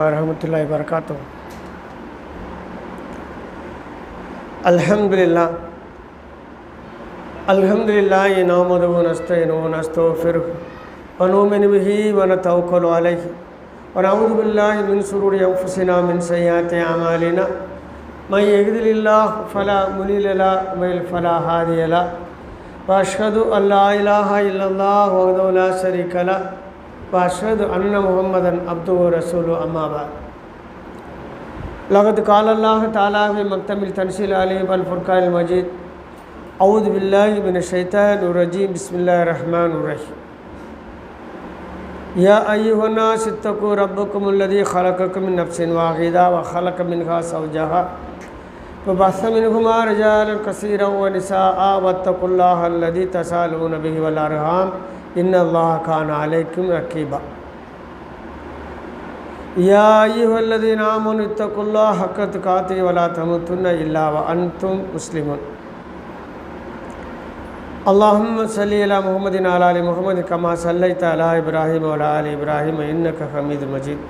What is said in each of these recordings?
வரஹ்மத்துல்லாஹி வபரகாத்துஹு. அல்ஹம்துலில்லாஹ் அல்ஹம்துலில்லாஹி நஹ்மதுஹு வ நஸ்தஈனுஹு வ நஸ்தக்ஃபிருஹு வ நு'மினு பிஹி வ நதவக்கலு அலைஹி வ நஊது பில்லாஹி மின் ஷுரூரி அன்ஃபுஸினா மின் ஸய்யிஆத்தி அமாலினா மன் யஹ்திஹில்லாஹு ஃபலா முضில்ல லஹு வ மன் யுضلل ஃபலா ஹாதிய லஹு வ அஷ்ஹது அன் லா இலாஹா இல்லல்லாஹு வஹ்தஹு லா ஷரீக லஹு வஅஷ்ஹது அன்ன முஹம்மதன் அப்துஹு வ ரசூலுஹு அம்மா பஅத். லகத் கால அல்லாஹு தஆலா ஃபி மக்தமில் தன்ஸீல் அலீம் வல் ஃபுர்கானில் மஜீத். அஊது பில்லாஹி மினஷ் ஷைத்தானிர் ரஜீம். பிஸ்மில்லாஹிர் ரஹ்மானிர் ரஹீம். யா அய்யுஹன் நாஸ் இத்தகூ ரப்பக்கும் அல்லதீ ஹலகக்கும் மின் நஃப்ஸின் வாஹிதா வ ஹலக மின்ஹா ஸௌஜஹா வபஸ்ஸ மின்ஹுமா ரிஜாலன் கஸீரன் வ நிஸாஅ வத்தகுல்லாஹ அல்லதீ தஸாலூன பிஹி வல் அர்ஹாம் இன்னல்லாஹ கான அலைக்கும் ரகீபா. யா அய்யுஹல்லதீன ஆமனு இத்தகுல்லாஹ ஹக்க துகாத்திஹி வ லா தமூத்துன்ன இல்லா வ அன்தும் முஸ்லிமூன். அல்லாஹும்ம ஸல்லி அலா முஹம்மதின் வ அலா ஆலி முஹம்மதின் கமா ஸல்லைத அலா இப்ராஹீம வ அலா ஆலி இப்ராஹீம இன்னக ஹமீதும் மஜீத்.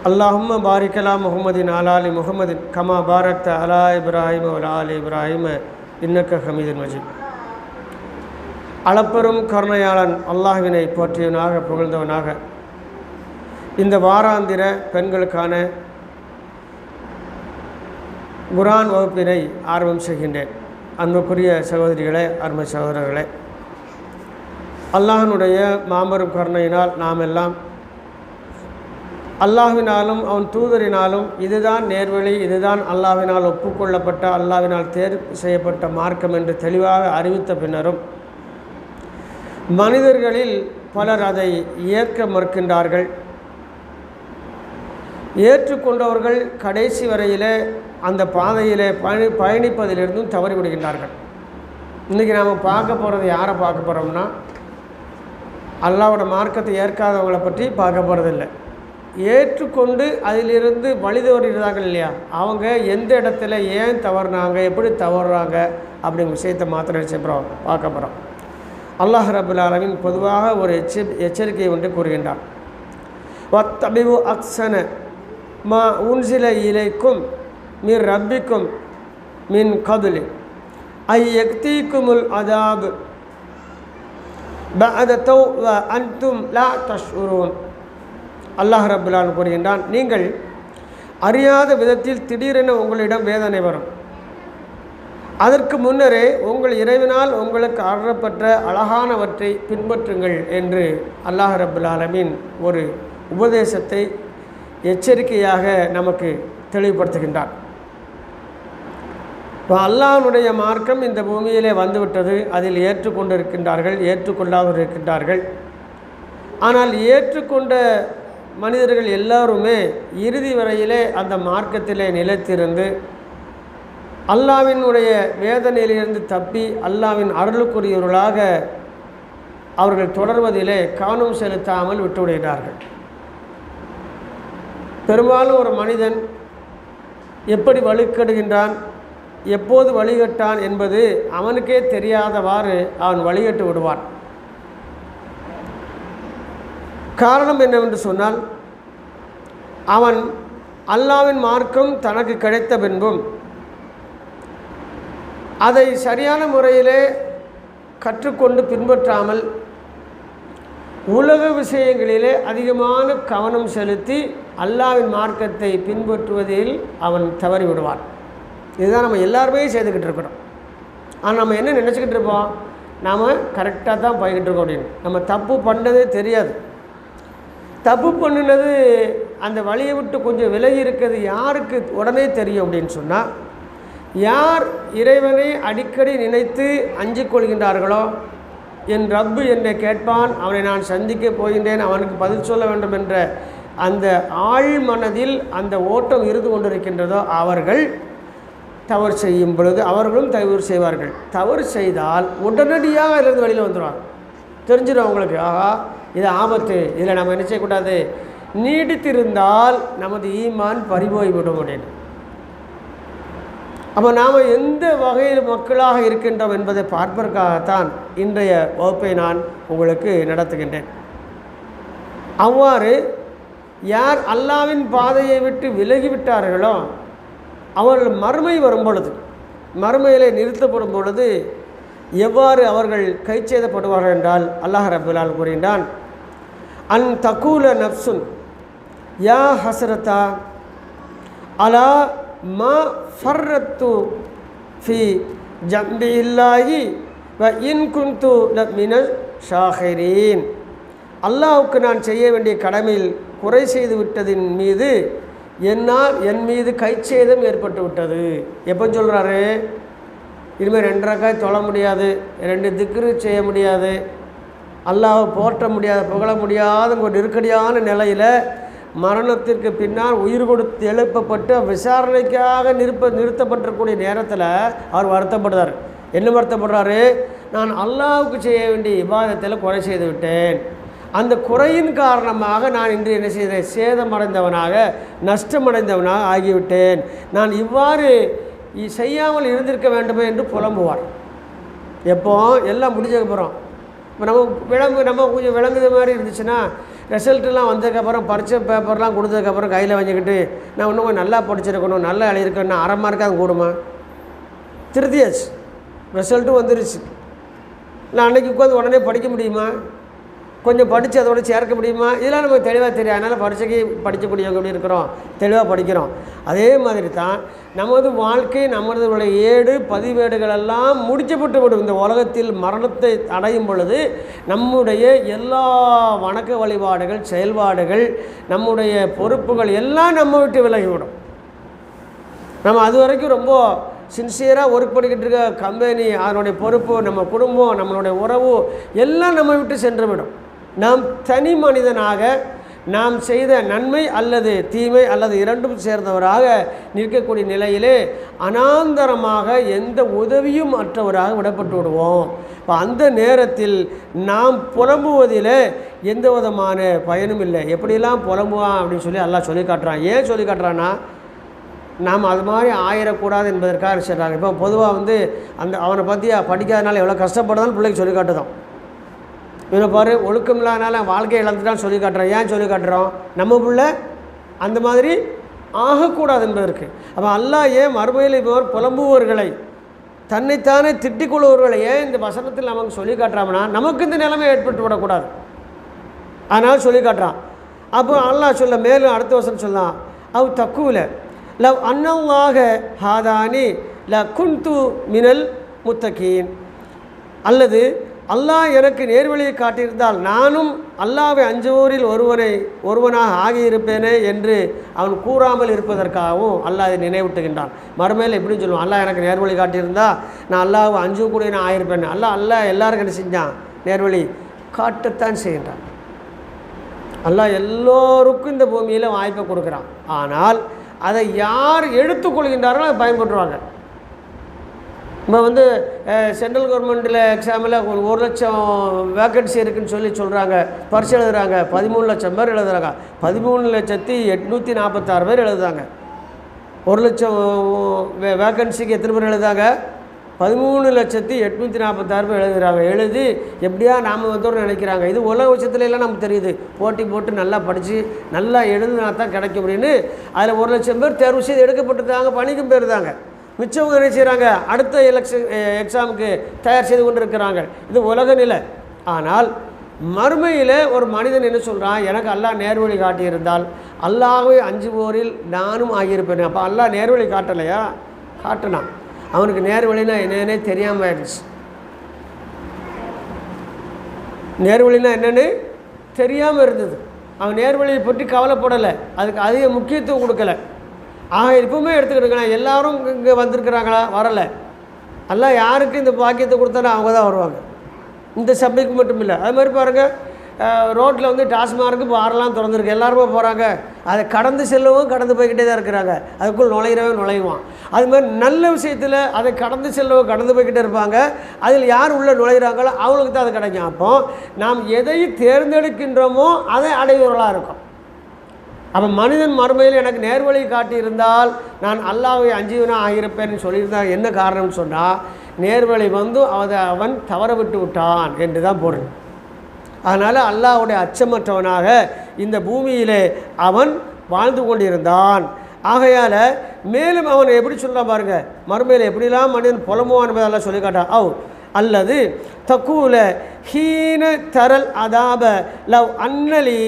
அல்லாஹும்ம பாரிக் அலா முஹம்மதின் வ அலா ஆலி முஹம்மதின் கமா பாரக்த அலா இப்ராஹீம வ அலா ஆலி இப்ராஹீம இன்னக ஹமீதும் மஜீத். அளப்பெரும் கருணையாளன் அல்லாஹ்வினை போற்றியவனாக புகழ்ந்தவனாக இந்த வாராந்திர பெண்களுக்கான குர்ஆன் வகுப்பினை ஆரம்பம் செய்கின்றேன். அன்புக்குரிய சகோதரிகளே, அருமை சகோதரர்களே, அல்லாஹ்வினுடைய மாபெரும் கருணையினால் நாம் எல்லாம் அல்லாஹ்வினாலும் அவன் தூதரினாலும் இதுதான் நேர்வழி, இதுதான் அல்லாஹ்வினால் ஒப்புக்கொள்ளப்பட்ட, அல்லாஹ்வினால் தேர்வு செய்யப்பட்ட மார்க்கம் என்று தெளிவாக அறிவித்த பின்னரும் மனிதர்களில் பலர் அதை ஏற்க மறுக்கின்றார்கள். ஏற்றுக்கொண்டவர்கள் கடைசி வரையிலே அந்த பாதையிலே பயணிப்பதிலிருந்தும் தவறிவிடுகின்றார்கள். இன்றைக்கி நாம் பார்க்க போகிறது யாரை பார்க்க போகிறோம்னா, அல்லாஹ்வோட மார்க்கத்தை ஏற்காதவங்களை பற்றி பார்க்க போகிறதில்லை. ஏற்றுக்கொண்டு அதிலிருந்து வழி தவறிடுறாங்க இல்லையா, அவங்க எந்த இடத்துல ஏன் தவறுனாங்க, எப்படி தவறுறாங்க அப்படிங்கிற விஷயத்தை மாத்திரம் பார்க்க போகிறோம். அல்லாஹ் ரப்புல் ஆலமீன் பொதுவாக ஒரு எச்சரிக்கையை ஒன்று கூறுகின்றார். வத்தபிஉ அக்ஸன மா உன்சில இலைக்கும் மின் ரப்பிக்கும் மின் கப்லி ஐ யக்தீக்குமுல் அதாப் பஅத தௌவ அன்தும் லா தஷ்உரூன். அல்லாஹ் ரப்புல் ஆலமீன் கூறுகின்றான், நீங்கள் அறியாத விதத்தில் திடீரென உங்களிடம் வேதனை வரும். அதற்கு முன்னரே உங்கள் இறைவனால் உங்களுக்கு அருளப்பட்ட அழகானவற்றை பின்பற்றுங்கள் என்று அல்லாஹ் ரப்புல் ஆலமீன் ஒரு உபதேசத்தை எச்சரிக்கையாக நமக்கு தெளிவுபடுத்துகின்றார். இப்போ அல்லாஹ்வுடைய மார்க்கம் இந்த பூமியிலே வந்துவிட்டது. அதில் ஏற்றுக்கொண்டு இருக்கின்றார்கள், ஏற்றுக்கொள்ளாதவர்கள் இருக்கின்றார்கள். ஆனால் ஏற்றுக்கொண்ட மனிதர்கள் எல்லாருமே இறுதி வரையிலே அந்த மார்க்கத்திலே நிலைத்திருந்து அல்லாஹ்வினுடைய வேதனையிலிருந்து தப்பி அல்லாஹ்வின் அருளுக்குரியவர்களாக அவர்கள் தொடர்வதிலே கவனம் செலுத்தாமல் விட்டுவிடுகிறார்கள். பெரும்பாலும் ஒரு மனிதன் எப்படி வழிகட்டுகின்றான், எப்போது வழிகட்டான் என்பது அவனுக்கே தெரியாதவாறு அவன் வழிகட்டு விடுவான். காரணம் என்னவென்று சொன்னால், அவன் அல்லாஹ்வின் மார்க்கம் தனக்கு கிடைத்த பின்பும் அதை சரியான முறையிலே கற்றுக்கொண்டு பின்பற்றாமல் உலக விஷயங்களிலே அதிகமான கவனம் செலுத்தி அல்லாஹ்வின் மார்க்கத்தை பின்பற்றுவதில் அவன் தவறி விடுவான். இதுதான் நம்ம எல்லாருமே செய்துக்கிட்டு இருக்கிறோம். ஆனால் நம்ம என்ன நினச்சிக்கிட்டு இருப்போம், நாம் கரெக்டாக தான் போய்கிட்டு இருக்கோம் அப்படின்னு. நம்ம தப்பு பண்ணதே தெரியாது. தப்பு பண்ணினது அந்த வழியை விட்டு கொஞ்சம் விலகி இருக்கிறது யாருக்கு உடனே தெரியும் அப்படின்னு சொன்னால், யார் இறைவனை அடிக்கடி நினைத்து அஞ்சிக் கொள்கின்றார்களோ, என் ரப்பு என்னை கேட்பான், அவனை நான் சந்திக்க போகின்றேன், அவனுக்கு பதில் சொல்ல வேண்டும் என்ற அந்த ஆழ் மனதில் அந்த ஓட்டம் இருந்து கொண்டிருக்கின்றதோ அவர்கள் தவறு செய்யும் பொழுது அவர்களும் தவறு செய்வார்கள். தவறு செய்தால் உடனடியாக அதிலிருந்து வெளியில் வந்துடுவாங்க. தெரிஞ்சிடும் அவங்களுக்கு, ஆஹா இது ஆபத்து, இதில் நம்ம என்ன செய்யக்கூடாது, நீடித்திருந்தால் நமது ஈமான் பறிபோய்விடும் அப்படின்னு. அப்போ நாம் எந்த வகையில் மக்களாக இருக்கின்றோம் என்பதை பார்ப்பதற்காகத்தான் இன்றைய வகுப்பை நான் உங்களுக்கு நடத்துகின்றேன். அவ்வாறு யார் அல்லாவின் பாதையை விட்டு விலகிவிட்டார்களோ அவர்கள் மறுமை வரும் பொழுது, மறுமையிலே நிறுத்தப்படும் பொழுது எவ்வாறு அவர்கள் கைச்சேதப்படுவார்கள் என்றால் அல்லாஹ் ரப்பல் ஆலமீன் கூறுகின்றான், அன் தகூல நஃப்சுன் யா ஹஸ்ரதா அலா மா ஃபர்ரத்து ஃபி ஜம்பில்லாஹி வ இன் குன்து மினல் ஷாகிரீன். அல்லாஹ்வுக்கு நான் செய்ய வேண்டிய கடமையில் குறை செய்து விட்டதின் மீது என் மீது கைச்சேதம் ஏற்பட்டு விட்டது. எப்போ சொல்கிறாரு? இனிமேல் 2 ரக்காத் தொழ முடியாது, 2 திக்ரு செய்ய முடியாது, அல்லாஹ்வை போற்ற முடியாது, புகழ முடியாத ஒரு நெருக்கடியான நிலையில் மரணத்திற்கு பின்னால் உயிர் கொடுத்து எழுப்பப்பட்டு விசாரணைக்காக நிறுத்தப்பட்டிருக்கக்கூடிய நேரத்தில் அவர் வருத்தப்படுறார். என்ன வருத்தப்படுறாரு? நான் அல்லாஹ்வுக்கு செய்ய வேண்டிய இபாதத்தில் குறை செய்து விட்டேன். அந்த குறையின் காரணமாக நான் இன்று என்ன செய்தேன்? சேதமடைந்தவனாக, நஷ்டமடைந்தவனாக ஆகிவிட்டேன். நான் இவ்வாறு செய்யாமல் இருந்திருக்க வேண்டுமே என்று புலம்புவார். எப்போ எல்லாம் முடிஞ்சதுக்கப்புறம் நம்ம கொஞ்சம் விளங்குது மாதிரி இருந்துச்சுன்னா, ரிசல்ட்டெல்லாம் வந்ததுக்கப்புறம் பரீட்சை பேப்பர்லாம் கொடுத்ததுக்கப்புறம் கையில் வச்சுக்கிட்டு நான் இன்னும் கொஞ்சம் நல்லா படிச்சிருக்கணும், நல்லா எழுதியிருக்கணும், அரை மார்க்காக கூடுமா? திருத்தியாச்சு, ரிசல்ட்டும் வந்துருச்சு. நான் அன்றைக்கி உட்காந்து உடனே படிக்க முடியுமா? கொஞ்சம் படித்து அதோட சேர்க்க முடியுமா? இதெல்லாம் நமக்கு தெளிவாக தெரியும். அதனால் பரீட்சைக்கு படிக்கக்கூடியவங்க எப்படி இருக்கிறோம்? தெளிவாக படிக்கிறோம். அதே மாதிரி தான் நமது வாழ்க்கை, நமது ஏடு பதிவேடுகளெல்லாம் முடிக்கப்பட்டு விடும். இந்த உலகத்தில் மரணத்தை அடையும் பொழுது நம்முடைய எல்லா வணக்க வழிபாடுகள், செயல்பாடுகள், நம்முடைய பொறுப்புகள் எல்லாம் நம்ம விட்டு விலகிவிடும். நம்ம அது வரைக்கும் ரொம்ப சின்சியராக ஒர்க் பண்ணிக்கிட்டு இருக்க கம்பெனி, அதனுடைய பொறுப்பு, நம்ம குடும்பம், நம்மளுடைய உறவு எல்லாம் நம்ம விட்டு சென்றுவிடும். நாம் தனி மனிதனாக நாம் செய்த நன்மை அல்லது தீமை அல்லது இரண்டும் சேர்ந்தவராக நிற்கக்கூடிய நிலையிலே அனாந்தரமாக எந்த உதவியும் அற்றவராக விடப்பட்டு விடுவோம். இப்போ அந்த நேரத்தில் நாம் புலம்புவதில் எந்த விதமான பயனும் இல்லை. எப்படியெல்லாம் புலம்புவான் அப்படின்னு சொல்லி அல்லாஹ் சொல்லி காட்டுறான். ஏன் சொல்லி காட்டுறான்னா, நாம் அது மாதிரி ஆயிடக்கூடாது என்பதற்காக சொல்கிறாங்க. இப்போ பொதுவாக அவனை பற்றி படிக்காதனால எவ்வளோ கஷ்டப்படுதான்னு பிள்ளைக்கு சொல்லி காட்டுதான். இவனை பாரு, ஒழுக்கம் இல்லாதனால வாழ்க்கையை இழந்துட்டான்னு சொல்லி காட்டுறோம். ஏன் சொல்லி காட்டுறோம்? நம்ம பிள்ளை அந்த மாதிரி ஆகக்கூடாது என்பதற்கு. அப்போ அல்லாஹ் ஏன் மறுமையில் இப்போ புலம்புவர்களை, தன்னைத்தானே திட்டிக் கொள்பவர்களை ஏன் இந்த வசனத்தில் நமக்கு சொல்லி காட்டுறாங்கன்னா, நமக்கு இந்த நிலைமை ஏற்பட்டு விடக்கூடாது, அதனால் சொல்லி காட்டுறான். அப்போ அல்லாஹ் சொல்ல மேலும் அடுத்த வசனம் சொல்லலாம், அவ் தக்குவில் லவ் அன்னல்லாஹ ஹாதானி ல குன்து மினல் முத்தகீன். அல்லது அல்லாஹ் எனக்கு நேர்வழியை காட்டியிருந்தால் நானும் அல்லாஹ்வை அஞ்சுவோரில் ஒருவனாக ஆகியிருப்பேனே என்று அவன் கூறாமல் இருப்பதற்காகவும் அல்லாஹ் இதை நினைவூட்டுகின்றான். மறுமையில் எப்படின்னு சொல்லுவான்? அல்லாஹ் எனக்கு நேர்வழி காட்டியிருந்தா நான் அல்லாஹ்வை அஞ்சக்கூடிய நான் ஆகியிருப்பேன். அல்லாஹ் எல்லாருக்கும் என்ன செஞ்சான்? நேர்வழி காட்டத்தான் செய்கின்றான். அல்லாஹ் எல்லோருக்கும் இந்த பூமியில் வாய்ப்பை கொடுக்குறான். ஆனால் அதை யார் எடுத்துக்கொள்கின்றார்களோ அதை பயன்படுத்துவாங்க. இப்போ சென்ட்ரல் கவர்மெண்ட்டில் எக்ஸாமில் 1,00,000 வேக்கன்சி இருக்குதுன்னு சொல்கிறாங்க, பரிசு எழுதுகிறாங்க. 13 லட்சம் பேர் எழுதுகிறாங்க. 13,846 பேர் எழுதுறாங்க. 1,00,000 வேக்கன்சிக்கு எத்தனை பேர் எழுதுறாங்க? 13,846 பேர் எழுதுகிறாங்க. எழுதி எப்படியா நாம் நினைக்கிறாங்க. இது உலக விஷயத்துல எல்லாம் நமக்கு தெரியுது. போட்டி போட்டு நல்லா படித்து நல்லா எழுதுனா தான் கிடைக்கும் அப்படின்னு அதில் 1,00,000 பேர் தேர்வு செய்து எடுக்கப்பட்டுருக்காங்க, பணிக்கும் போயிருந்தாங்க. மிச்சவங்க என்ன செய்கிறாங்க? அடுத்த எக்ஸாமுக்கு தயார் செய்து கொண்டு இருக்கிறாங்க. இது உலக நிலை. ஆனால் மறுமையில் ஒரு மனிதன் என்ன சொல்கிறான்? எனக்கு அல்லாஹ் நேர்வழி காட்டியிருந்தால் அல்லாஹ்வை அஞ்சுவோரில் நானும் ஆகியிருப்பேன். அப்போ அல்லாஹ் நேர்வழி காட்டலையா? காட்டினான். அவனுக்கு நேர்வழினா என்னென்னே தெரியாமல் ஆயிடுச்சு. நேர்வழினா என்னென்னு தெரியாமல் இருந்தது. அவன் நேர்வழியை பற்றி கவலைப்படலை, அதுக்கு அதிக முக்கியத்துவம் கொடுக்கலை. ஆக எப்பவுமே எடுத்துக்கிட்டுங்களேன், எல்லாரும் இங்கே வந்திருக்கிறாங்களா? வரலை. அல்லாஹ் யாருக்கு இந்த பாக்கியத்தை கொடுத்தாலும் அவங்க தான் வருவாங்க. இந்த சபைக்கு மட்டும் இல்லை. அது மாதிரி பாருங்கள், ரோட்டில் டாஸ்மார்க்கு பாரெல்லாம் திறந்துருக்கு, எல்லாருமே போகிறாங்க. அதை கடந்து செல்லவும் கடந்து போய்கிட்டே தான் இருக்கிறாங்க. அதுக்குள் நுழைவான். அது மாதிரி நல்ல விஷயத்தில் அதை கடந்து செல்லவும் கடந்து போய்கிட்டே இருப்பாங்க. அதில் யார் உள்ளே நுழைகிறாங்களோ அவங்களுக்கு தான் அது கிடைக்கும். அப்போது நாம் எதை தேர்ந்தெடுக்கின்றோமோ அதை அடைவர்களாக இருக்கும். அப்போ மனிதன் மறுமையில் எனக்கு நேர்வழி காட்டியிருந்தால் நான் அல்லாஹ்வை அஞ்சுவனாக ஆகியிருப்பேன்னு சொல்லியிருந்தால் என்ன காரணம்னு சொன்னால், நேர்வழி அவன் தவற விட்டு விட்டான் என்று தான் பொருள். அதனால் அல்லாஹ்வுடைய அச்சமற்றவனாக இந்த பூமியிலே அவன் வாழ்ந்து கொண்டிருந்தான். ஆகையால் மேலும் அவன் எப்படி சொல்கிறான் பாருங்க, மறுமையில் எப்படிலாம் மனிதன் புலம்புவான் என்பதெல்லாம் சொல்லி காட்டான். அல்லது தக்கூல ஹீன தரல் அதாப லவ் அன்னலி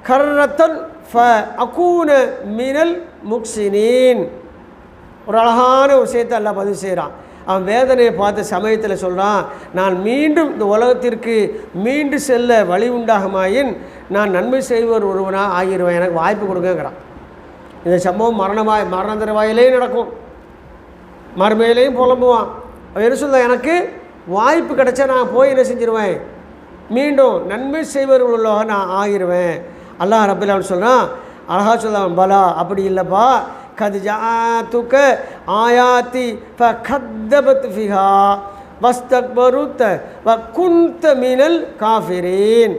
கர்ரத்தன் ஃப அகூன மினல் முக்சினீன். ஒரு அழகான விஷயத்தை எல்லாம் பதிவு செய்கிறான். அவன் வேதனையை பார்த்த சமயத்தில் சொல்கிறான், நான் மீண்டும் இந்த உலகத்திற்கு மீண்டு செல்ல வழி உண்டாகுமாயின் நான் நன்மை செய்வர் ஒருவனாக ஆகிடுவேன், எனக்கு வாய்ப்பு கொடுங்கங்கிறான். இந்த சம்பவம் மரண வாயிலே நடக்கும், மறுமையிலையும் புலம்புவான். அவன் என்ன சொல்ல, எனக்கு வாய்ப்பு கிடைச்சா நான் போய் என்ன செஞ்சிருவேன், மீண்டும் நன்மை செய்வர் உள்ளவங்க நான் ஆகிடுவேன். அல்லாஹ் ரப்பல் ஆலமீன் சொல்கிறான், அழகா சொல்லுவான், பலா அப்படி இல்லைப்பா, கத் ஜாஅத்துக ஆயாத்தி ஃபகத்தபத் ஃபிஹா வஸ்தக்பருத வ குன்த மினல் காஃபிரீன்.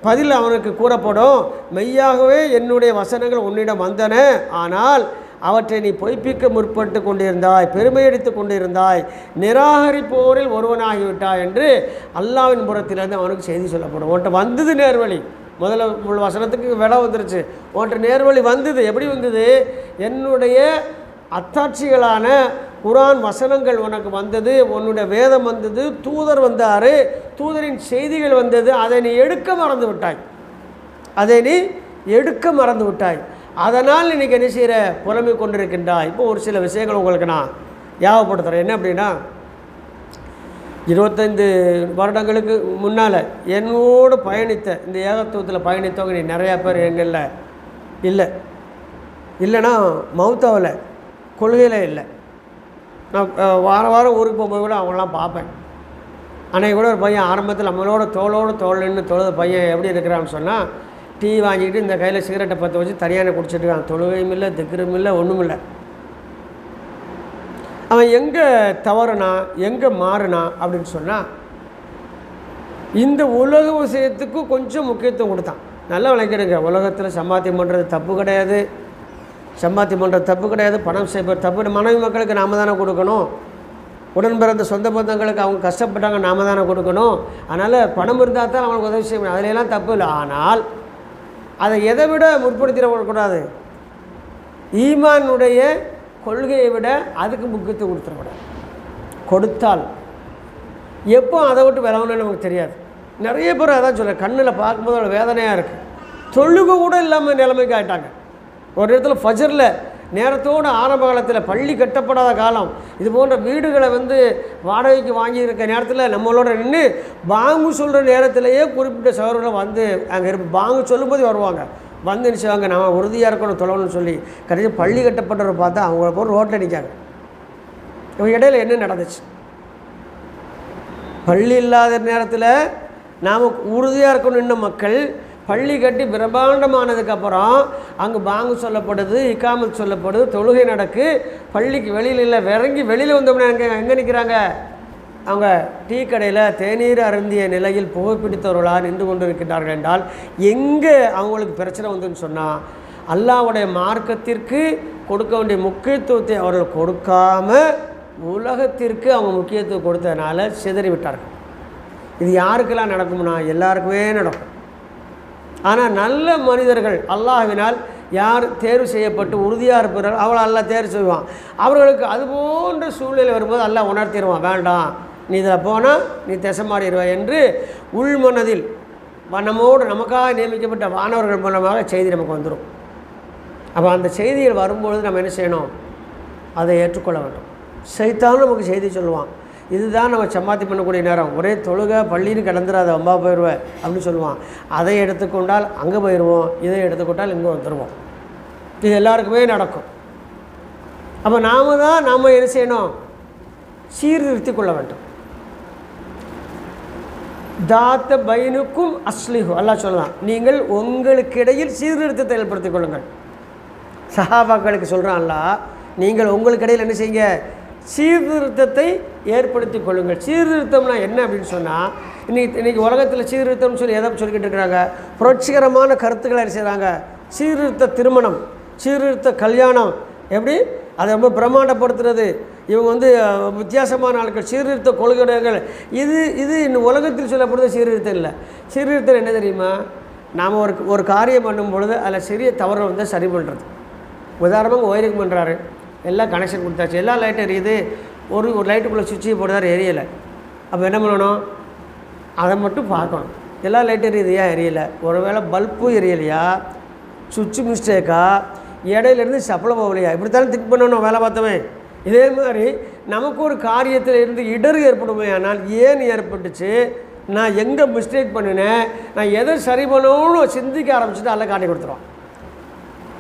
பதில் அவனுக்கு கூறப்படும், மெய்யாகவே என்னுடைய வசனங்கள் உன்னிடம் வந்தன, ஆனால் அவற்றை நீ பொய்ப்பிக்க முற்பட்டு கொண்டிருந்தாய், பெருமையடித்து கொண்டிருந்தாய், நிராகரிப்போரில் ஒருவனாகிவிட்டாய் என்று அல்லாஹ்வின் புறத்திலிருந்து அவனுக்கு செய்தி சொல்லப்படும். உன்கிட்ட வந்தது நேர்வழி, முதல்ல உள்ள வசனத்துக்கு விட வந்துருச்சு, உன்கிட்ட நேர்வழி வந்தது. எப்படி வந்தது? என்னுடைய அத்தாட்சிகளான குர்ஆன் வசனங்கள் உனக்கு வந்தது, உன்னுடைய வேதம் வந்தது, தூதர் வந்தார், தூதரின் செய்திகள் வந்தது. அதை நீ எடுக்க மறந்து விட்டாய், அதனால் இன்றைக்கி என்ன செய்கிற, புலம்பிக் கொண்டிருக்கின்றாய். இப்போ ஒரு சில விஷயங்கள் உங்களுக்கு நான் ஞாபகப்படுத்துகிறேன். என்ன அப்படின்னா, 25 வருடங்களுக்கு முன்னால் என்னோடு பயணித்த, இந்த ஏகத்துவத்தில் பயணித்தவங்க நீ நிறையா பேர் எங்களில் இல்லைன்னா மௌத்தாவில் கொள்கையில் இல்லை. நான் வாரம் ஊருக்கு போகும்போது கூட அவங்களாம் பார்ப்பேன். அன்றைக்கி கூட ஒரு பையன் ஆரம்பத்தில் நம்மளோட தோளோடு நின்று தொழுத பையன் எப்படி இருக்கிறான்னு சொன்னால், டீ வாங்கிக்கிட்டு இந்த கையில் சிகரெட்டை பற்ற வச்சு தனியான குடிச்சிட்டு இருக்கான். தொழுகையும் இல்லை, திக்ரும் இல்லை, ஒன்றும் இல்லை. அவன் எங்கே தவறுனா, எங்கே மாறுனா அப்படின்னு சொன்னால், இந்த உலக விஷயத்துக்கு கொஞ்சம் முக்கியத்துவம் கொடுத்தான். நல்லா விளங்கிடுங்க, உலகத்தில் சம்பாத்தியம் பண்ணுறது தப்பு கிடையாது, பணம் செய்வது தப்பு. மனைவி மக்களுக்கு நாம் தானே கொடுக்கணும், உடன் பிறந்த சொந்த பந்தங்களுக்கு அவங்க கஷ்டப்பட்டாங்க நாம் தானே கொடுக்கணும். அதனால் பணம் இருந்தால் தான் அவங்களுக்கு உதவி செய்யணும், அதிலெல்லாம் தப்பு இல்லை. ஆனால் அதை எதை விட முற்படுத்திடக்கூடாது, ஈமானுடைய கொள்கையை விட அதுக்கு முக்கியத்துவம் கொடுத்துடக்கூடாது. கொடுத்தால் எப்போ அதை விட்டு விலகணும்னு நமக்கு தெரியாது. நிறைய பேர் அதான் சொல்ல, கண்ணில் பார்க்கும்போது அவ்வளோ வேதனையாக இருக்குது. தொழுகை கூட இல்லாமல் நிலைமைக்கு ஆகிட்டாங்க. ஒரு இடத்துல ஃபஜரில் நேரத்தோடு ஆரம்ப காலத்தில் பள்ளி கட்டப்படாத காலம், இது போன்ற வீடுகளை வாடகைக்கு வாங்கியிருக்க நேரத்தில் நம்மளோட நின்று பாங்கு சொல்கிற நேரத்திலேயே குறிப்பிட்ட சகோதரர்கள் அங்கே பாங்கு சொல்லும்போது வருவாங்க, நினச்சிவாங்க நம்ம உறுதியாக இருக்கணும் தொழணும்னு சொல்லி. கடைசி பள்ளி கட்டப்பட்டவரை பார்த்தா அவங்கள போய் ரோட்டில் நிற்காங்க. இவங்க இடையில் என்ன நடந்துச்சு? பள்ளி இல்லாத நேரத்தில் நாம் உறுதியாக இருக்கணும் இன்னும் மக்கள் பள்ளி கட்டி பிரம்மாண்டமானதுக்கப்புறம் அங்கே பாங்கு சொல்லப்படுது, இக்காமத் சொல்லப்படுது, தொழுகை நடக்கு, பள்ளிக்கு வெளியில் இல்லை, வெளியில் வந்தோம்னா எங்கே நிற்கிறாங்க? அவங்க டீ கடையில் தேநீர் அருந்திய நிலையில் புகைப்பிடித்தவர்களாக நின்று கொண்டு இருக்கின்றார்கள் என்றால் எங்கே அவங்களுக்கு பிரச்சனை வந்துன்னு சொன்னால், அல்லாஹ்வுடைய மார்க்கத்திற்கு கொடுக்க வேண்டிய முக்கியத்துவத்தை அவர்கள் கொடுக்காம உலகத்திற்கு அவங்க முக்கியத்துவம் கொடுத்ததுனால சிதறிவிட்டார்கள். இது யாருக்கெல்லாம் நடக்கும்னா எல்லாருக்குமே நடக்கும். ஆனால் நல்ல மனிதர்கள் அல்லாஹ்வினால் யார் தேர்வு செய்யப்பட்டு உறுதியாக இருப்பார்கள் அவளை அல்லாஹ் தேர்வு செய்வான். அவர்களுக்கு அதுபோன்ற சூழ்நிலை வரும்போது அல்லாஹ் உணர்த்திடுவான், வேண்டாம் நீ இதில் போனால் நீ திசை மாறிடுவாய் என்று உள்மனதில் நம்மோடு நமக்காக நியமிக்கப்பட்ட வானவர்கள் மூலமாக செய்தி நமக்கு வந்துடும். அப்போ அந்த செய்திகள் வரும்பொழுது நம்ம என்ன செய்யணும்? அதை ஏற்றுக்கொள்ள வேண்டும். சைத்தானும் நமக்கு செய்தி சொல்லுவான், இதுதான் நம்ம சம்பாத்தி பண்ணக்கூடிய நேரம், ஒரே தொழுகை பள்ளின்னு கிடந்துடாத அம்பா போயிடுவேன் அப்படின்னு சொல்லுவான். அதை எடுத்துக்கொண்டால் அங்கே போயிடுவோம், இதை எடுத்துக்கொண்டால் இங்கே வந்துடுவோம். இது எல்லாருக்குமே நடக்கும். அப்போ நாம் என்ன செய்யணும்? சீர்திருத்தி கொள்ள வேண்டும். தாத்த பைனுக்கும் அஸ்லிஹு, அல்லாஹ் சொல்லலாம், நீங்கள் உங்களுக்கிடையில் சீர்திருத்தத்தை ஏற்படுத்திக் கொள்ளுங்கள். சஹாபாக்களுக்கு சொல்கிறான் அல்லாஹ், நீங்கள் உங்களுக்கிடையில் என்ன செய்யுங்க? சீர்திருத்தத்தை ஏற்படுத்தி கொள்ளுங்கள். சீர்திருத்தம்னா என்ன அப்படின்னு சொன்னால், இன்றைக்கி உலகத்தில் சீர்திருத்தம்னு சொல்லி எதை சொல்லிக்கிட்டு இருக்கிறாங்க? புரட்சிகரமான கருத்துக்களை என்ன செய்கிறாங்க? சீர்திருத்த திருமணம், சீர்திருத்த கல்யாணம், எப்படி அதை ரொம்ப பிரம்மாண்டப்படுத்துறது. இவங்க வித்தியாசமான ஆட்கள், சீர்திருத்த கொள்கைகள். இது இன்னும் உலகத்தில் சொல்லப்படுறது சீர்திருத்தம் இல்லை. சீர்திருத்தம் என்ன தெரியுமா? நாம் ஒரு காரியம் பண்ணும் பொழுது அதில் சிறிய தவறு வந்து சரி பண்ணுறது. உதாரணமாக ஒயரிங் பண்ணுறாரு, எல்லாம் கனெக்ஷன் கொடுத்தாச்சு, எல்லா லைட்டும் எரியுது, ஒரு லைட்டுக்குள்ளே சுவிட்சை போடுறாரு, எரியலை. அப்போ என்ன பண்ணணும்? அதை மட்டும் பார்க்கணும். எல்லா லைட்டும் எரியுது, ஏன் எரியலை? ஒருவேளை பல்பு எரியலையா, சுவிட்சு மிஸ்டேக்கா, இடையிலேருந்து சப்ளை போகலையா, இப்படித்தானே திங்க் பண்ணணும் வேலை பார்த்தவன். இதே மாதிரி நமக்கு ஒரு காரியத்தில் இருந்து இடர் ஏற்படுமே, ஆனால் ஏன் ஏற்பட்டுச்சு, நான் எங்கே மிஸ்டேக் பண்ணினேன், நான் எதை சரி பண்ணணும்னு சிந்திக்க ஆரம்பிச்சுட்டு அல்ல காட்டி கொடுத்துருவான்,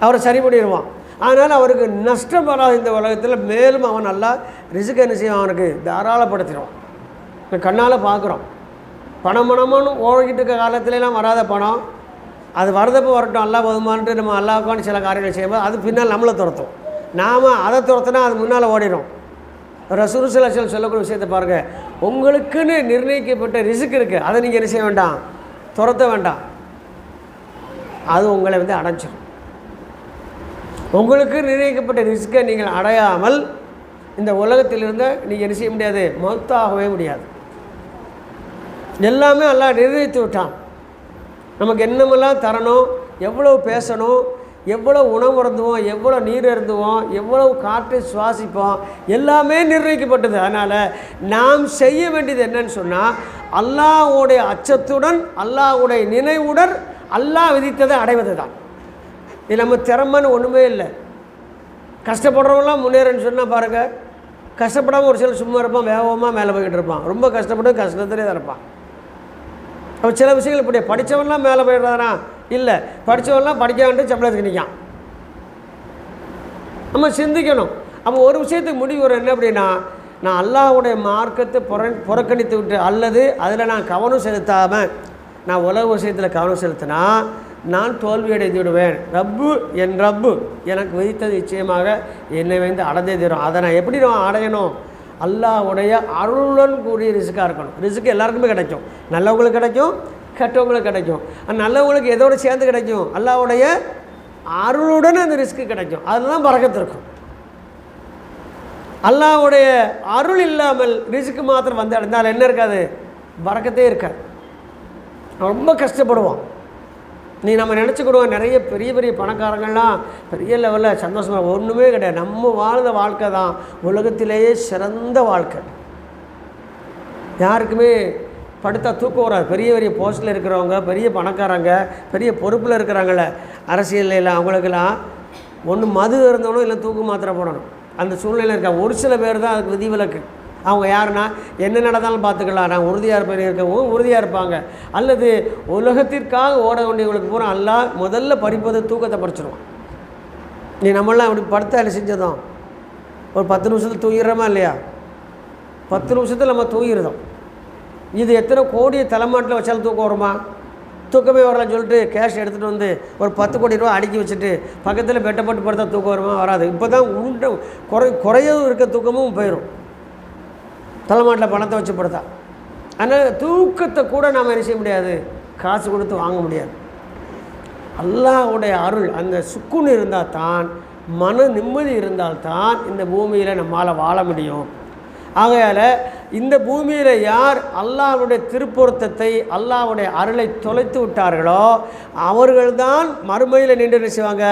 அவரை சரி பண்ணிடுவான். அதனால் அவருக்கு நஷ்டம் வராது இந்த உலகத்தில். மேலும் அவன் நல்லா ரிஸ்க் என்ன செய்வான், அவனுக்கு தாராளப்படுத்திடுவான். இந்த கண்ணால் பார்க்குறோம், பணம்னு ஓடிக்கிட்டு இருக்க காலத்துலலாம் வராத பணம், அது வரதப்போ வரட்டும், அல்லா போதுமான்ட்டு நம்ம அல்லாவுக்கான சில காரியங்கள் செய்யும்போது அது பின்னால் நம்மளை துரத்தும். நாம் அதை துரத்துனா அது முன்னால் ஓடிடும். ரசூல் ஸல்லல்லாஹு அலைஹி வஸல்லம் சொல்லக்கூடிய விஷயத்தை பாருங்கள், உங்களுக்குன்னு நிர்ணயிக்கப்பட்ட ரிஸ்க் இருக்குது, அதை நீங்கள் என்ன செய்ய வேண்டாம், துரத்த வேண்டாம், அது உங்களை வந்து அடைச்சிடும். உங்களுக்கு நிர்ணயிக்கப்பட்ட ரிஸ்க்கை நீங்கள் அடையாமல் இந்த உலகத்திலிருந்து நீங்கள் என்ன செய்ய முடியாது, மௌத்தாகவே முடியாது. எல்லாமே அல்லாஹ் நிர்ணயித்து விட்டான். நமக்கு என்னமெல்லாம் தரணும், எவ்வளோ பேசணும், எவ்வளோ உணவு அருந்துவோம், எவ்வளோ நீர் அருந்துவோம், எவ்வளோ காற்றை சுவாசிப்போம், எல்லாமே நிர்ணயிக்கப்பட்டது. அதனால் நாம் செய்ய வேண்டியது என்னன்னு சொன்னால், அல்லாஹ்வுடைய அச்சத்துடன் அல்லாஹ்வுடைய நினைவுடன் அல்லாஹ் விதித்ததை அடைவது தான். இது நம்ம திறமைன்னு ஒன்றுமே இல்லை. கஷ்டப்படுறவங்களாம் முன்னேறன்னு சொன்னால் பாருங்கள், கஷ்டப்படாமல் ஒரு சில சும்மா இருப்பான், வேகமாக மேலே போய்கிட்டு இருப்பான், ரொம்ப கஷ்டப்பட்டு கஷ்டத்திலே தான் இருப்பான். அப்போ சில விஷயங்கள் இப்படி படித்தவன்லாம் மேலே போயிடுறானா, இல்லை படித்தவன்லாம் படிக்க வேண்டிய சம்பளத்துக்கு நிற்கான். நம்ம சிந்திக்கணும். அப்போ ஒரு விஷயத்துக்கு முடிவு வரும், என்ன அப்படின்னா, நான் அல்லாஹ்வுடைய மார்க்கத்தை புறக்கணித்து விட்டு அல்லது அதில் நான் கவனம் செலுத்தாமல் நான் உலக விஷயத்தில் கவனம் செலுத்தினா நான் தோல்வியடைந்து விடுவேன். என் ரப்பு எனக்கு விதித்தது நிச்சயமாக என்னை வந்து அடைந்தே தரும். அதை நான் எப்படி நான் அடையணும், அல்லாஹ்வுடைய அருளுடன் கூடிய ரிஸ்க்காக இருக்கணும். ரிஸ்க்கு எல்லாருக்குமே கிடைக்கும், நல்லவங்களுக்கு கிடைக்கும், கெட்டவங்களுக்கு கிடைக்கும். நல்லவங்களுக்கு எதோடு சேர்ந்து கிடைக்கும், அல்லாஹ்வுடைய அருளுடன் அந்த ரிஸ்க்கு கிடைக்கும். அதுதான் பரக்கத்து இருக்கும். அல்லாஹ்வுடைய அருள் இல்லாமல் ரிஸ்க்கு மாத்திரம் வந்து அடைந்தால் என்ன இருக்காது, பரக்கத்தே இருக்காது. ரொம்ப கஷ்டப்படுவோம். நம்ம நினச்சிக்கிடுவோம், நிறைய பெரிய பெரிய பணக்காரங்கள்லாம் பெரிய லெவலில் சந்தோஷமாக ஒன்றுமே கிடையாது. நம்ம வாழ்ந்த வாழ்க்கை தான் உலகத்திலேயே சிறந்த வாழ்க்கை. யாருக்குமே படுத்தா தூக்கம் வராது. பெரிய பெரிய போஸ்ட்டில் இருக்கிறவங்க, பெரிய பணக்காரங்க, பெரிய பொறுப்பில் இருக்கிறாங்கள அரசியலில், அவங்களுக்கெல்லாம் ஒன்று மது இருந்தவனும் இல்லை தூக்கு மாத்திரை போடணும், அந்த சூழ்நிலை இருக்கா. ஒரு சில பேர் தான் அதுக்கு விதிவிலக்கு. அவங்க யாருன்னா, என்ன நடந்தாலும் பார்த்துக்கலாம், நான் உறுதியாக இருப்பேன் இருக்கவும் உறுதியாக இருப்பாங்க. அல்லது உலகத்திற்காக ஓட வேண்டியவங்களுக்கு பூரா அல்லாஹ் முதல்ல பறிப்பது தூக்கத்தை பறிச்சிடுவான். நம்மளாம் அப்படி படுத்த என்ன செஞ்சதும் ஒரு 10 நிமிஷத்தில் தூங்கிடுறோமா இல்லையா? 10 நிமிஷத்தில் நம்ம தூங்கிடுறோம். இது எத்தனை கோடியை தலைமாட்டில் வச்சாலும் தூக்கம் வருமா? தூக்கமே வரலான்னு சொல்லிட்டு கேஷ் எடுத்துகிட்டு வந்து ஒரு 10 கோடி ரூபா அடுக்கி வச்சுட்டு பக்கத்தில் பெட்டை போட்டு படுத்தா தூக்கம் வருமா? வராது. இப்போ தான் குறையவும் இருக்க தூக்கமும் போயிடும் தலைமாட்டில் பணத்தை வச்சு படுத்தா. அதனால் தூக்கத்தை கூட நாம் என்ன செய்ய முடியாது, காசு கொடுத்து வாங்க முடியாது. அல்லாஹ்வுடைய அருள், அந்த சுக்குன் இருந்தால் தான், மன நிம்மதி இருந்தால்தான் இந்த பூமியில் நம்மால் வாழ முடியும். ஆகையால் இந்த பூமியில் யார் அல்லாஹ்வுடைய திருப்பொருத்தத்தை, அல்லாஹ்வுடைய அருளை தொலைத்து விட்டார்களோ அவர்கள்தான் மறுமையில் நின்று என்ன செய்வாங்க,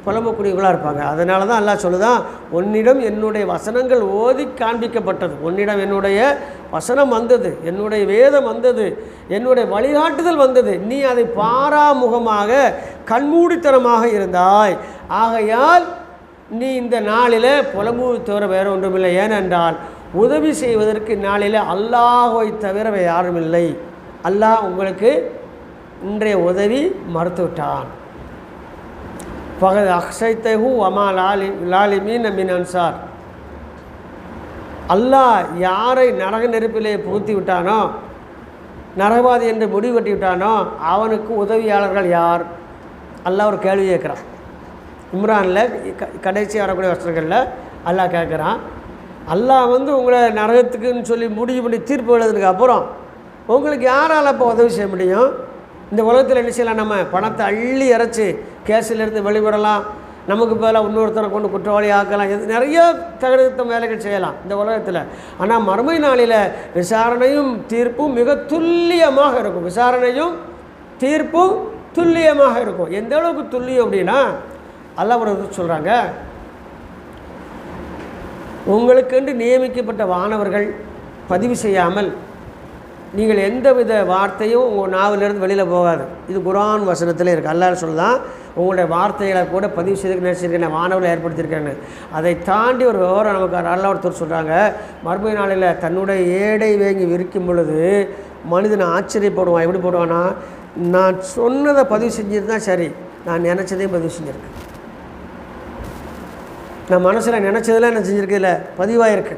புலம்பக்கூடியவர்களாக இருப்பாங்க. அதனால தான் அல்லாஹ் சொல்லுதான், உன்னிடம் என்னுடைய வசனங்கள் ஓதி காண்பிக்கப்பட்டது, உன்னிடம் என்னுடைய வசனம் வந்தது, என்னுடைய வேதம் வந்தது, என்னுடைய வழிகாட்டுதல் வந்தது, நீ அதை பாராமுகமாக கண்மூடித்தனமாக இருந்தாய். ஆகையால் நீ இந்த நாளில் புலம்புவை தவிர வேறு ஒன்றுமில்லை. ஏனென்றால் உதவி செய்வதற்கு நாளில் அல்லாஹ்வை தவிர வேறு யாரும் இல்லை. அல்லாஹ் உங்களுக்கு இன்றைய உதவி மறுத்து விட்டான். ஃபகத் அக்ஸைத்தஹு வமா லாலிமீன மின் அன்சார். அல்லாஹ் யாரை நரக நெருப்பிலே புகுத்தி விட்டானோ, நரகவாதி என்று முடிவு கட்டி விட்டானோ அவனுக்கு உதவியாளர்கள் யார்? அல்லாஹ் ஒரு கேள்வி கேட்குறான். இம்ரானில் கடைசி வரக்கூடிய வருஷங்களில் அல்லாஹ் கேட்குறான், அல்லாஹ் வந்து உங்களை நரகத்துக்குன்னு சொல்லி முடிவு பண்ணி தீர்ப்பு எழுதுனதுக்கு அப்புறம் உங்களுக்கு யாரால் அப்போ உதவி செய்ய முடியும்? இந்த உலகத்தில் என்ன செய்யலாம், நம்ம பணத்தை அள்ளி இறச்சி கேஸிலிருந்து வெளிவிடலாம், நமக்கு பதிலாக இன்னொருத்தரை கொண்டு குற்றவாளி ஆக்கலாம், இது நிறைய தகுதித்த வேலைகள் செய்யலாம் இந்த உலகத்தில். ஆனால் மறுமை நாளில் விசாரணையும் தீர்ப்பும் மிக துல்லியமாக இருக்கும். விசாரணையும் தீர்ப்பும் துல்லியமாக இருக்கும். எந்த அளவுக்கு துல்லியம் அப்படின்னா அல்லாஹ் சொல்கிறாங்க, உங்களுக்கென்று நியமிக்கப்பட்ட வானவர்கள் பதிவு செய்யாமல் நீங்கள் எந்தவித வார்த்தையும் உங்கள் நாவிலிருந்து வெளியில் போகாது. இது குர்ஆன் வசனத்தில் இருக்குது. அல்லாஹ் சொல்லலாம், உங்களுடைய வார்த்தைகளை கூட பதிவு செய்து நினைச்சிருக்கேன், வானவர்களை ஏற்படுத்தியிருக்கேன்னு. அதை தாண்டி ஒரு விவரம் நமக்கு அல்லாஹ் ஒருத்தர் சொல்கிறாங்க, மறுமை நாளில் தன்னுடைய ஏடை வேங்கி விரிக்கும் பொழுது மனிதனை ஆச்சரியப்படுவான். எப்படி போடுவான்னா, நான் சொன்னதை பதிவு செஞ்சிருந்தா சரி, நான் நினச்சதையும் பதிவு செஞ்சுருக்கேன், நான் மனசில் நினச்சதெல்லாம் என்ன செஞ்சுருக்கதில்ல பதிவாயிருக்கு.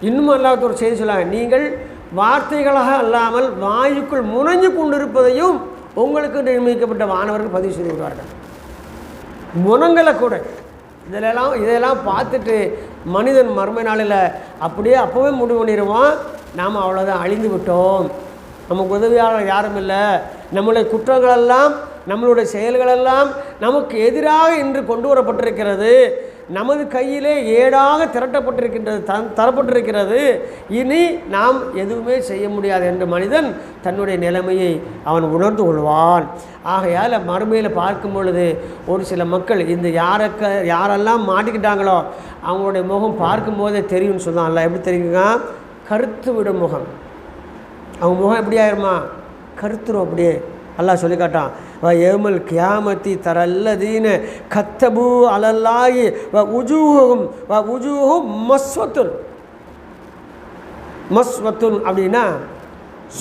இன்னும் அல்லாஹ் ஒரு செய்தி சொல்லாங்க, நீங்கள் வார்த்தைகளாக அல்லாமல் வாயுக்குள் முனைஞ்சு கொண்டிருப்பதையும் உங்களுக்கு நியமிக்கப்பட்ட வானவர்கள் பதிவு செய்து விடுவார்கள். முனங்களை கூட இதெல்லாம் பார்த்துட்டு மனிதன் மறுமை நாளில் அப்படியே அப்போவே முடிவு பண்ணிடுவான், நாம் அவ்வளோதான் அழிந்து விட்டோம், நமக்கு உதவியாளர் யாரும் இல்லை, நம்முடைய குற்றங்களெல்லாம் நம்மளுடைய செயல்களெல்லாம் நமக்கு எதிராக இன்று கொண்டு வரப்பட்டிருக்கிறது, நமது கையிலே ஏடாக திரட்டப்பட்டிருக்கின்றது, தரப்பட்டிருக்கிறது, இனி நாம் எதுவுமே செய்ய முடியாது என்று மனிதன் தன்னுடைய நிலைமையை அவன் உணர்ந்து கொள்வான். ஆகையால் மறுமையில் பார்க்கும் பொழுது ஒரு சில மக்கள் இந்த யாரெல்லாம் மாட்டிக்கிட்டாங்களோ அவங்களுடைய முகம் பார்க்கும்போதே தெரியும்னு சொன்னான்ல. எப்படி தெரியுங்க? கருத்து விடும் முகம். அவங்க முகம் எப்படி ஆயிருமா? கருத்துரும். அப்படியே அல்லாஹ் சொல்லி காட்டான், ஏமல் கியாமத்தி தரல்லதீன கத்தபு அலல்லாஹி உஜூஹும் மஸ்வத்துன் அப்படின்னா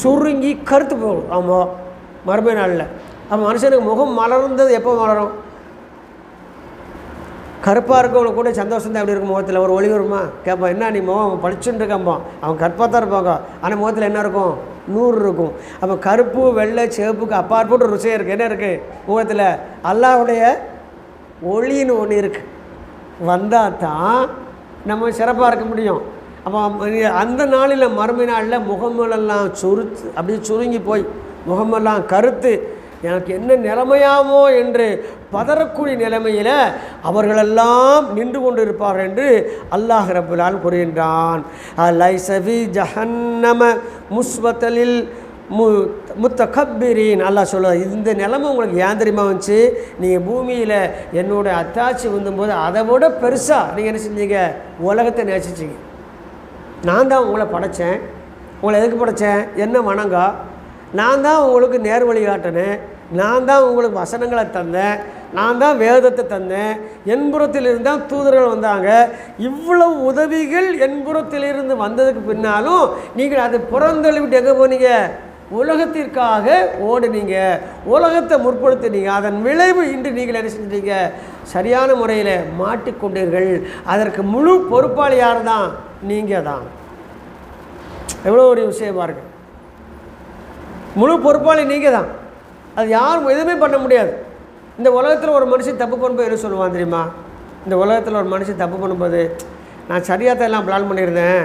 சுருங்கி கருத்து போகும். ஆமாம், மறுமை நாளில் அப்போ மனுஷனுக்கு முகம் மலர்ந்தது எப்போ மலரும்? கருப்பாக இருக்கவங்களுக்கு கூட சந்தோஷம் தான். எப்படி இருக்கும் முகத்தில்? ஒரு ஒளி வருமா? கேட்பான், என்ன நீ முகம் படிச்சுட்டு இருக்கான்பான். அவன் கருப்பாக தான் இருப்பாங்க, ஆனால் முகத்தில் என்ன இருக்கும்? நூறு இருக்கும். அப்போ கருப்பு வெள்ளை சிவப்புக்கு அப்பாற்பட்டு ஒரு ருசியாக இருக்குது. என்ன இருக்குது முகத்தில்? அல்லாஹ்வுடைய ஒளின்னு ஒன்று இருக்குது. வந்தால் தான் நம்ம சிறப்பாக இருக்க முடியும். அப்போ அந்த நாளில் மறுமை நாளில் முகமெல்லாம் அப்படியே சுருங்கி போய் முகமெல்லாம் கருத்து எனக்கு என்ன நிலைமையாமோ என்று பதறக்கூடிய நிலைமையில் அவர்களெல்லாம் நின்று கொண்டு இருப்பார்கள் என்று அல்லாஹ் ரப்புல் ஆலமீன் கூறுகின்றான். லைஸஃபி ஜஹன்னம முஸ்வத்தலில் முத்தகப்பிரீன். அல்லாஹ் சொல்லுவார், இந்த நிலைமை உங்களுக்கு ஏன் தெரியுமா வந்துச்சு? நீங்கள் பூமியில் என்னோடய அத்தாட்சி வந்தபோது அதை விட பெருசாக நீங்கள் என்ன செஞ்சீங்க? உலகத்தை நேசிச்சிங்க. நான் தான் உங்களை படைத்தேன். உங்களை எதுக்கு படைத்தேன்? என்ன வணங்கா. நான் தான் உங்களுக்கு நேர் வழி காட்டினேன். நான் தான் உங்களுக்கு வசனங்களை தந்தேன். நான் தான் வேதத்தை தந்தேன். என்புறத்திலிருந்து தான் தூதர்கள் வந்தாங்க. இவ்வளவு உதவிகள் என்புறத்திலிருந்து வந்ததுக்கு பின்னாலும் நீங்கள் அதை புறந்தள்ளிவிட்டு எங்கே போனீங்க? உலகத்திற்காக ஓடுனீங்க, உலகத்தை முற்படுத்தினீங்க. அதன் விளைவு இன்று நீங்கள் என்ன செஞ்சீங்க? சரியான முறையில் மாட்டிக்கொண்டீர்கள். அதற்கு முழு பொறுப்பாளி யார் தான்? நீங்கள் தான். எவ்வளோ ஒரு விஷயம் பாருங்கள். முழு பொறுப்பாளி நீங்கள் தான். அது யாரும் எதுவுமே பண்ண முடியாது. இந்த உலகத்தில் ஒரு மனுஷன் தப்பு பண்ணும்போது என்ன சொல்லுவான் தெரியுமா? இந்த உலகத்தில் ஒரு மனுஷன் தப்பு பண்ணும்போது, நான் சரியாக தான் எல்லாம் பிளான் பண்ணியிருந்தேன்,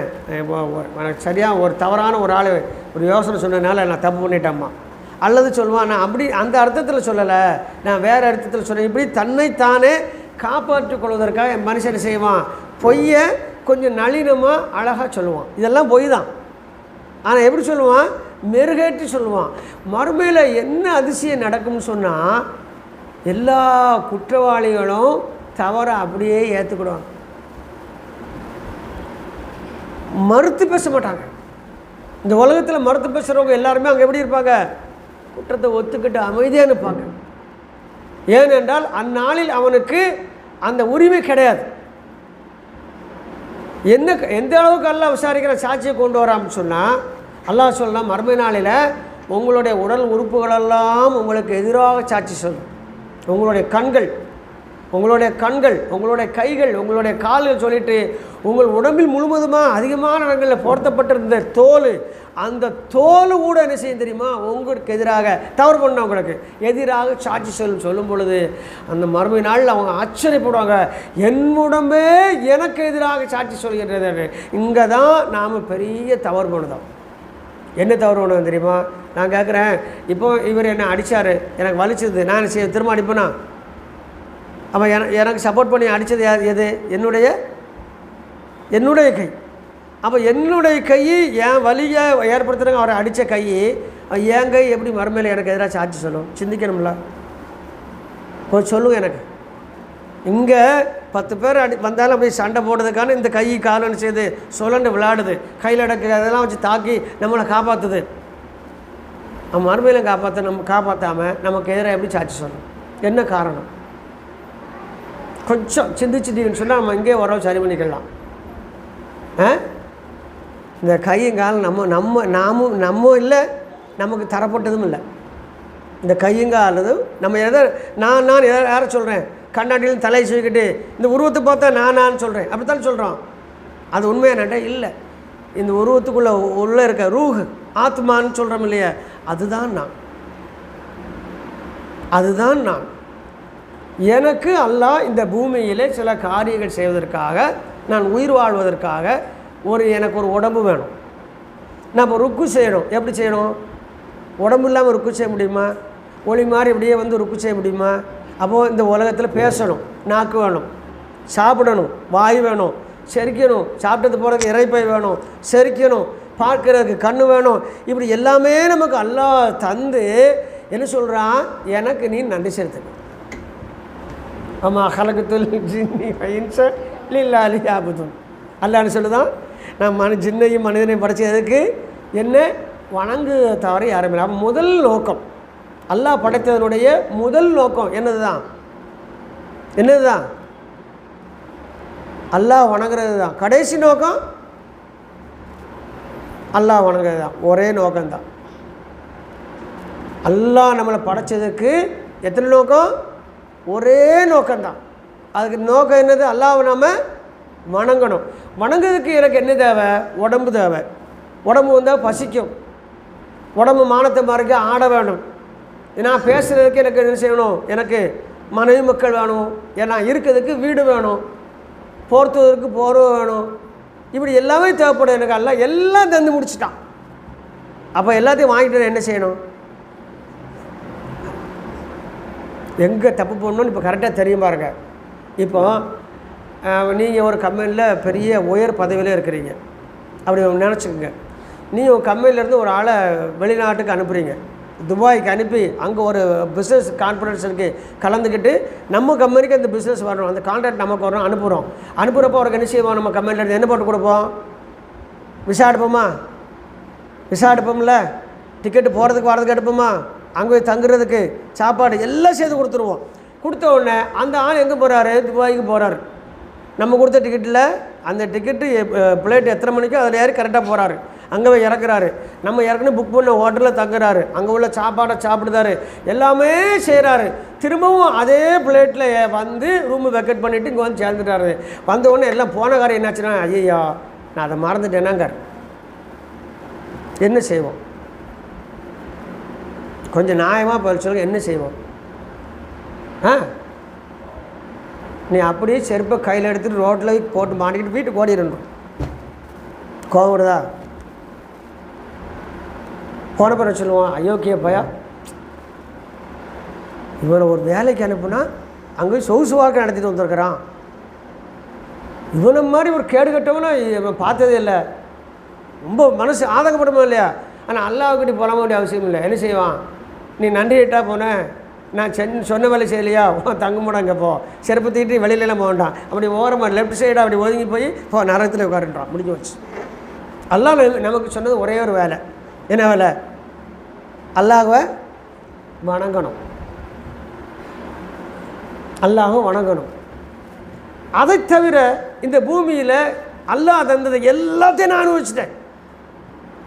எனக்கு சரியாக ஒரு தவறான ஒரு ஆள் ஒரு யோசனை சொன்னதுனால நான் தப்பு பண்ணிட்டேம்மா. அல்லது சொல்லுவான், நான் அப்படி அந்த அர்த்தத்தில் சொல்லலை, நான் வேறு அர்த்தத்தில் சொன்னேன். இப்படி தன்னைத்தானே காப்பாற்றிக் கொள்வதற்காக மனுஷன் செய்வான். பொய்யை கொஞ்சம் நளினமாக அழகாக சொல்லுவான். இதெல்லாம் பொய் தான். ஆனால் எப்படி சொல்லுவான்? மெருகேற்றி சொல்லுவான். மறுமையில் என்ன அதிசயம் நடக்கும்னு சொன்னால், எல்லா குற்றவாளிகளும் தவற அப்படியே ஏற்றுக்கிடுவாங்க, மறுத்து பேச மாட்டாங்க. இந்த உலகத்தில் மறுத்து பேசுகிறவங்க எல்லாருமே அங்கே எப்படி இருப்பாங்க? குற்றத்தை ஒத்துக்கிட்டு அமைதியாக இருப்பாங்க. ஏனென்றால் அந்நாளில் அவனுக்கு அந்த உரிமை கிடையாது. எந்த அளவுக்கு அல்லாஹ் விசாரிக்கிற சாட்சியை கொண்டு வரான்னு சொன்னால், அல்லாஹ் சொல்லலாம், மறுமை நாளில் உங்களுடைய உடல் உறுப்புகளெல்லாம் உங்களுக்கு எதிராக சாட்சி சொல்லும். உங்களுடைய கண்கள், உங்களுடைய கைகள், உங்களுடைய கால்கள் சொல்லிட்டு, உங்கள் உடம்பில் முழுவதுமாக அதிகமான இடங்களில் போர்த்தப்பட்டிருந்த தோல், அந்த தோல் கூட என்ன செய்யும் தெரியுமா? உங்களுக்கு எதிராக தவறு பண்ணவங்களுக்கு எதிராக சாட்சி சொல்லும் பொழுது அந்த மறுமை நாளில் அவங்க ஆச்சரியப்படுவாங்க, என் உடம்பே எனக்கு எதிராக சாட்சி சொல்கின்றது. இங்கே தான் நாம் பெரிய தவறு பண்ணுதோம். என்ன தவறு பண்ணுவோம் தெரியுமா? நான் கேட்குறேன், இப்போ இவர் என்னை அடித்தார், எனக்கு வலிச்சது, நான் என்ன செய்ய திரும்ப அடிப்பேனா? அப்போ எனக்கு சப்போர்ட் பண்ணி அடித்தது எது? என்னுடைய கை. அப்போ என்னுடைய கை என் வலியை ஏற்படுத்துகிறாங்க. அவரை அடித்த கை ஏங்க எப்படி மறுமையில் எனக்கு எதிராக சாட்சி சொல்லும்? சிந்திக்கணும்ல. கொஞ்சம் சொல்லுங்கள் எனக்கு. இங்கே 10 பேர் வந்தாலும் அப்படி சண்டை போடுறதுக்கான இந்த கை காலன்னு செய்து சுழண்டு விளையாடுது, கையில் அடக்கு அதெல்லாம் வச்சு தாக்கி நம்மளை காப்பாற்றுது. நம்ம மறுமையிலும் காப்பாற்றாமல் நமக்கு எதிராக எப்படி சாட்சி சொல்லணும்? என்ன காரணம்? கொஞ்சம் சிந்திச்சிட்டீங்கன்னு சொன்னால் நம்ம இங்கே உறவு சரி பண்ணிக்கலாம். இந்த கையங்கால் நம்ம இல்லை, நமக்கு தரப்பட்டதும் இல்லை. இந்த கையங்காலதும் நம்ம நான் யாரை சொல்கிறேன்? கண்ணாடியில் தலையை சொல்லிக்கிட்டு இந்த உருவத்தை பார்த்தா நான் சொல்கிறேன், அப்படித்தான் சொல்கிறோம். அது உண்மையானட்டா இல்லை. இந்த உருவத்துக்குள்ளே உள்ளே இருக்க ரூஹ் ஆத்மான்னு சொல்கிறோம் இல்லையா, அதுதான் நான். எனக்கு அல்லாஹ் இந்த பூமியிலே சில காரியங்கள் செய்வதற்காக, நான் உயிர் வாழ்வதற்காக எனக்கு ஒரு உடம்பு வேணும். நம்ம ருக்கு செய்யணும். எப்படி செய்யணும்? உடம்பு இல்லாமல் ருக்கு செய்ய முடியுமா? ஒளி மாதிரி இப்படியே ருக்கு செய்ய முடியுமா? அப்போது இந்த உலகத்தில் பேசணும், நாக்கு வேணும், சாப்பிடணும், வாய் வேணும், செரிக்கணும், சாப்பிட்டது போகிறதுக்கு இறைப்பை வேணும், செரிக்கணும், பார்க்கறதுக்கு கண்ணு வேணும். இப்படி எல்லாமே நமக்கு அல்லாஹ் தந்து என்ன சொல்கிறான்? எனக்கு நீ நன்றி செலுத்தணும். ஆமாம், ஹலகத்துல் ஜின்னி இன்ஸ லில்லாஹி லியஅபுதுன். அல்லாஹ்னு சொல்லுதான், நான் ஜின்னையும் மனிதனையும் படைச்சதுக்கு என்ன வணங்கு தவிர யாரும் இல்லை. அப்போ முதல் நோக்கம், அல்லாஹ் படைத்ததனுடைய முதல் நோக்கம் என்னது தான்? அல்லாஹ் வணங்குறது தான். கடைசி நோக்கம் அல்லாஹ் வணங்குறது தான். ஒரே நோக்கம்தான். அல்லாஹ் நம்மளை படைச்சதுக்கு எத்தனை நோக்கம்? ஒரே நோக்கம்தான். அதுக்கு நோக்கம் என்னது? அல்லாஹ்வை நம்ம வணங்கணும். வணங்குறதுக்கு எனக்கு என்ன தேவை? உடம்பு தேவை. உடம்பு வந்தால் பசிக்கும், உடம்பு மானத்தை மறைக்க ஆட வேணும். நான் பேசுகிறதுக்கு எனக்கு என்ன செய்யணும்? எனக்கு மனைவி மக்கள் வேணும், ஏன்னா இருக்கிறதுக்கு வீடு வேணும், போர்த்துவதற்கு போர்வை வேணும். இப்படி எல்லாமே தேவைப்படும். எனக்கு எல்லாம் தந்து முடிச்சிட்டான். அப்போ எல்லாத்தையும் வாங்கிட்டு என்ன செய்யணும்? எங்கே தப்பு போடணும்னு இப்போ கரெக்டாக தெரியும் பாருங்க. இப்போ நீங்கள் ஒரு கம்பெனியில் பெரிய உயர் பதவியில் இருக்கிறீங்க, அப்படி நினச்சிக்கோங்க. நீங்கள் ஒரு கம்பெனிலேருந்து ஒரு ஆளை வெளிநாட்டுக்கு அனுப்புகிறீங்க, துபாய்க்கு அனுப்பி அங்கே ஒரு பிஸ்னஸ் கான்ஃபரன்ஸுக்கு கலந்துக்கிட்டு நம்ம கம்பெனிக்கு அந்த பிஸ்னஸ் வரணும், அந்த கான்ட்ராக்ட் நமக்கு வரணும், அனுப்புகிறப்போ அவருக்கு என்ன செய்வோம்? நம்ம கம்பெனிலேருந்து என்ன போட்டு கொடுப்போம்? விசா எடுப்போம்ல, டிக்கெட்டு போகிறதுக்கு வரதுக்கு எடுப்போமா, அங்கே போய் தங்குறதுக்கு சாப்பாடு எல்லாம் சேர்த்து கொடுத்துருவோம். கொடுத்த உடனே அந்த ஆள் எங்கே போகிறாரு? துபாய்க்கு போகிறாரு. நம்ம கொடுத்த டிக்கெட்டில் அந்த டிக்கெட்டு பிளேட் எத்தனை மணிக்கோ அதில் ஏறி கரெக்டாக போகிறாரு, அங்கே போய் இறக்குறாரு. நம்ம ஏற்கனவே புக் பண்ண ஹோட்டலில் தங்குறாரு, அங்கே உள்ள சாப்பாடை சாப்பிடுதாரு, எல்லாமே செய்கிறாரு. திரும்பவும் அதே பிளேட்டில் வந்து ரூமு வெக்கேட் பண்ணிவிட்டு இங்கே வந்து சேர்ந்துட்டாரு. வந்த உடனே எல்லாம் போன காரியம் என்னாச்சுன்னா, ஐயா நான் அதை மறந்துட்டேனாங்க. என்ன செய்வோம்? கொஞ்சம் நியாயமாக பதில் சொல்லுங்க. என்ன செய்வோம்? நீ அப்படியே செருப்பை கையில் எடுத்துகிட்டு ரோட்டில் போட்டு மாட்டிக்கிட்டு வீட்டுக்கு ஓடிடணும். கோவம் வருதா? போன பிற சொல்லுவான், அயோக்கிய பயா, இவனை ஒரு வேலைக்கு அனுப்புனா அங்கே சொகுசு வாழ்க்கை நடத்திட்டு வந்திருக்கிறான், இவனை மாதிரி ஒரு கேடு கட்டவனா இவன் பார்த்ததே இல்லை. ரொம்ப மனசு ஆதங்கப்படுமா இல்லையா? ஆனால் அல்லாஹ்வுக்கிட்ட போக வேண்டிய அவசியம் இல்லை. என்ன செய்வான்? நீ நன்றி கேட்டா போனேன், நான் சொன்ன வேலை செய்யலையா, தங்க மாட்டாங்க, போ செருப்பு தீட்டு வெளியிலலாம் போக வேண்டாம், அப்படி ஓரமாக லெஃப்ட் சைடாக அப்படி ஒதுங்கி போய் நரகத்தில் உட்காருன்றான். முடிஞ்சு வச்சு. அல்லாஹ் நமக்கு சொன்னது ஒரே ஒரு வேலை. என்ன வேலை? அல்லாஹ்வை வணங்கணும், அல்லாஹ்வை வணங்கணும். அதை தவிர இந்த பூமியில் அல்லாஹ் தந்ததை எல்லாத்தையும் நான் அனுபவிச்சிட்டேன்,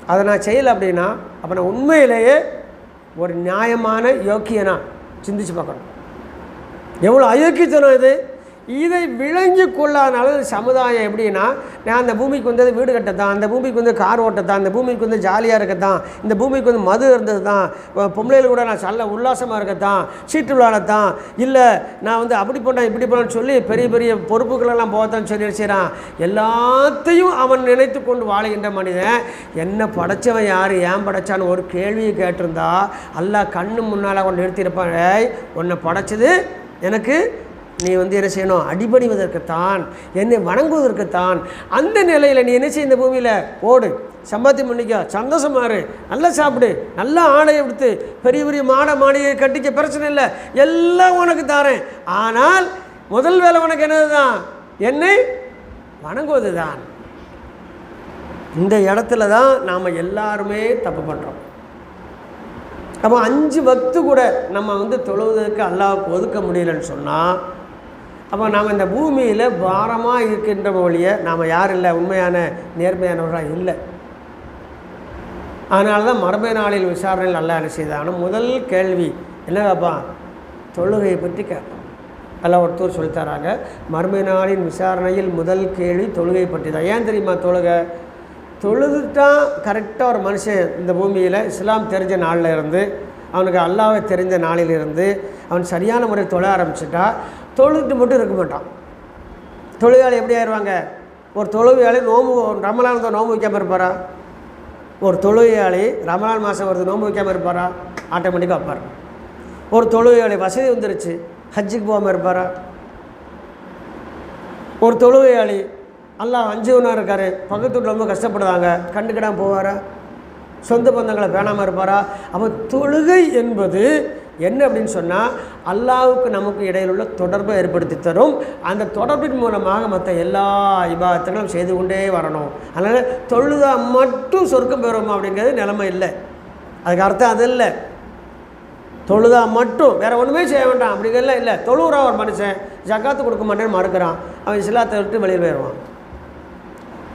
அதை நான் செய்யலை அப்படின்னா அப்போ நான் உண்மையிலேயே ஒரு நியாயமான யோக்கியனா சிந்திச்சு பார்க்கணும். எவ்வளோ அயோக்கியத்தனம் இது! இதை விளங்கி கொள்ளாதனால சமுதாயம் எப்படின்னா, நான் அந்த பூமிக்கு வந்தது வீடு கட்டத்தான், அந்த பூமிக்கு வந்து கார் ஓட்டத்தான், இந்த பூமிக்கு வந்து ஜாலியாக இருக்கத்தான், இந்த பூமிக்கு வந்து மது இருந்தது தான், பொம்பளையில் கூட நான் நல்ல உல்லாசமாக இருக்கத்தான், சீட்டு விளையாடத்தான், இல்லை நான் வந்து அப்படி போனேன் இப்படி போனேன்னு சொல்லி பெரிய பெரிய பொறுப்புகளெல்லாம் போகத்தான்னு சொல்லி செய்கிறான். எல்லாத்தையும் அவன் நினைத்து கொண்டு வாழுகின்ற மனிதன், என்ன படைச்சவன் யார், ஏன் படைச்சான்னு ஒரு கேள்வியை கேட்டிருந்தா அல்லாஹ் கண்ணு முன்னால் கொண்டு நிறுத்தியிருப்பான். உன்னை படைச்சது எனக்கு நீ வந்து என்ன செய்யணும்? அடிபணிவதற்குத்தான், என்னை வணங்குவதற்குத்தான். அந்த நிலையில் நீ என்ன செய்ய? இந்த பூமியில் ஓடு, சம்பாத்தியம் பண்ணிக்க, சந்தோஷமா இரு, நல்லா சாப்பிடு, நல்லா ஆடையை எடுத்து பெரிய பெரிய மாளிகை கட்டிக்க, பிரச்சனை இல்லை, எல்லாம் உனக்கு தரேன். ஆனால் முதல் வேலை உனக்கு என்னது தான்? என்னை வணங்குவது தான். இந்த இடத்துல தான் நாம் எல்லாருமே தப்பு பண்ணுறோம். அப்போ 5 வக்து கூட நம்ம தொழுவதற்கு அல்லாஹ்வுக்கு ஒதுக்க முடியலன்னு சொன்னால், அப்போ நாம் இந்த பூமியில் பாரமாக இருக்கின்ற வழிய நாம் யார் இல்லை? உண்மையான நேர்மையானவர்களாக இல்லை. அதனால தான் மறுமை நாளில் விசாரணையில் அல்லாஹ் என்ன செய்தாலும் முதல் கேள்வி என்ன கேட்பான்? தொழுகையை பற்றி கேட்பான். அல்லாஹ் ஒருத்தர் சொல்லித்தராங்க, மறுமை நாளின் விசாரணையில் முதல் கேள்வி தொழுகையை பற்றி தான். ஏன் தெரியுமா? தொழுதுட்டா கரெக்டாக ஒரு மனுஷன் இந்த பூமியில் இஸ்லாம் தெரிஞ்ச நாளில் இருந்து, அவனுக்கு அல்லாஹ்வை தெரிஞ்ச நாளிலிருந்து அவன் சரியான முறையில் தொழ ஆரம்பிச்சிட்டா தொழுதுட்டு மட்டும் இருக்க மாட்டான். தொழுகையாளி எப்படி ஆயிடுவாங்க? ஒரு தொழுகையாளி ரமலான் நோன்பு வைக்காமல் இருப்பாரா? ஒரு தொழுகையாளி ரமலான் மாதம் வருது நோன்பு வைக்காமல் இருப்பாரா? ஆட்டோமேட்டிக்காக வைப்பார். ஒரு தொழுகையாளி வசதி வந்துருச்சு ஹஜ்ஜுக்கு போகாமல் இருப்பாரா? ஒரு தொழுகையாளி அல்லாஹ் 5 ஒன்றா இருக்கார், பக்கத்து வீட்டில் ரொம்ப கஷ்டப்படுறாங்க, கண்டுக்கிடாமல் போவாரா? சொந்த பந்தங்களை பேணாமல் இருப்பாரா? அப்போ தொழுகை என்பது என்ன அப்படின்னு சொன்னால், அல்லாஹ்வுக்கு நமக்கு இடையில் உள்ள தொடர்பை ஏற்படுத்தி தரும். அந்த தொடர்பின் மூலமாக மற்ற எல்லா இபாதத்துகளும் செய்து கொண்டே வரணும். அதனால் தொழுதா மட்டும் சொர்க்கம் பெறுமா அப்படிங்கிறது நிலைமை இல்லை. அதுக்கு அர்த்தம் அது இல்லை. தொழுதா மட்டும் வேறு ஒன்றுமே செய்ய வேண்டாம் அப்படிங்கிறதுலாம் இல்லை. தொழுகிறான் ஒரு மனுஷன், ஜக்காத்து கொடுக்க மாட்டேன்னு மறுக்கிறான், அவன் இஸ்லாத்தை விட்டு வெளியில் போயிடுவான்.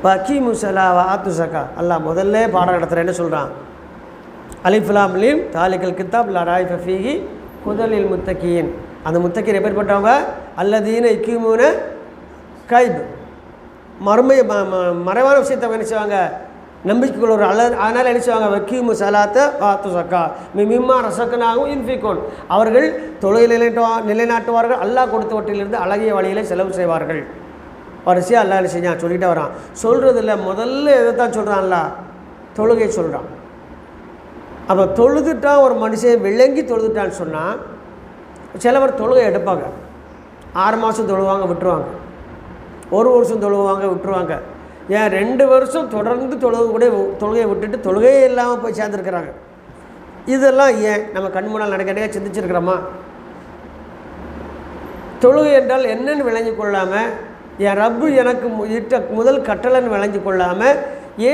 வக்கீமு சலாவா ஆத்து சக்கா அல்லாஹ் முதல்ல பாடம் நடத்துகிற என்ன சொல்கிறான்? அலிஃப் லாம் மீம் தாலிகல் கித்தாப் லா ராய்ப ஃபீஹி ஹுதலில் முத்தகீன். அந்த முத்தகீன் எப்படிப்பட்டவங்க? அல்லதீன யுகீமூன கைப், மறைவான விஷயத்தை என்ன செய்வாங்க? நம்பிக்கைக்குள்ள ஒரு அதனால் என்ன செய்வாங்க? வக்கீமு சலாத்த ஆத்து சக்கா மிம்மா ரசக்கனாகவும் இன்ஃபிகோன். அவர்கள் தொழுகை நிலைநாட்டுவார்கள், அல்லாஹ் கொடுத்தவற்றிலிருந்து அழகிய வழியில் செலவு செய்வார்கள். வரிசையாக அல்லாஹ் என்ன செஞ்சான் சொல்லிகிட்டே வரான். சொல்கிறதில்ல, முதல்ல எதை தான் சொல்கிறான்ல? தொழுகை சொல்கிறான். அப்போ தொழுதுட்டான் ஒரு மனுஷன் விளங்கி தொழுதுட்டான்னு சொன்னால், சிலவர் தொழுகை எடுப்பாங்க, 6 மாதம் தொழுவாங்க விட்டுருவாங்க, 1 வருஷம் தொழுவாங்க விட்டுருவாங்க, ஏன் 2 வருஷம் தொடர்ந்து தொழுகையை விட்டுட்டு தொழுகையே இல்லாமல் போய் சேர்ந்துருக்கிறாங்க. இதெல்லாம் ஏன் நம்ம கண் முன்னால் நடக்கிறதே சிந்திச்சிருக்கிறோமா? தொழுகை என்றால் என்னன்னு விளங்கி கொள்ளாமல், என் ரப்பு எனக்கு இட்ட முதல் கட்டளைன்னு விளங்கி கொள்ளாமல்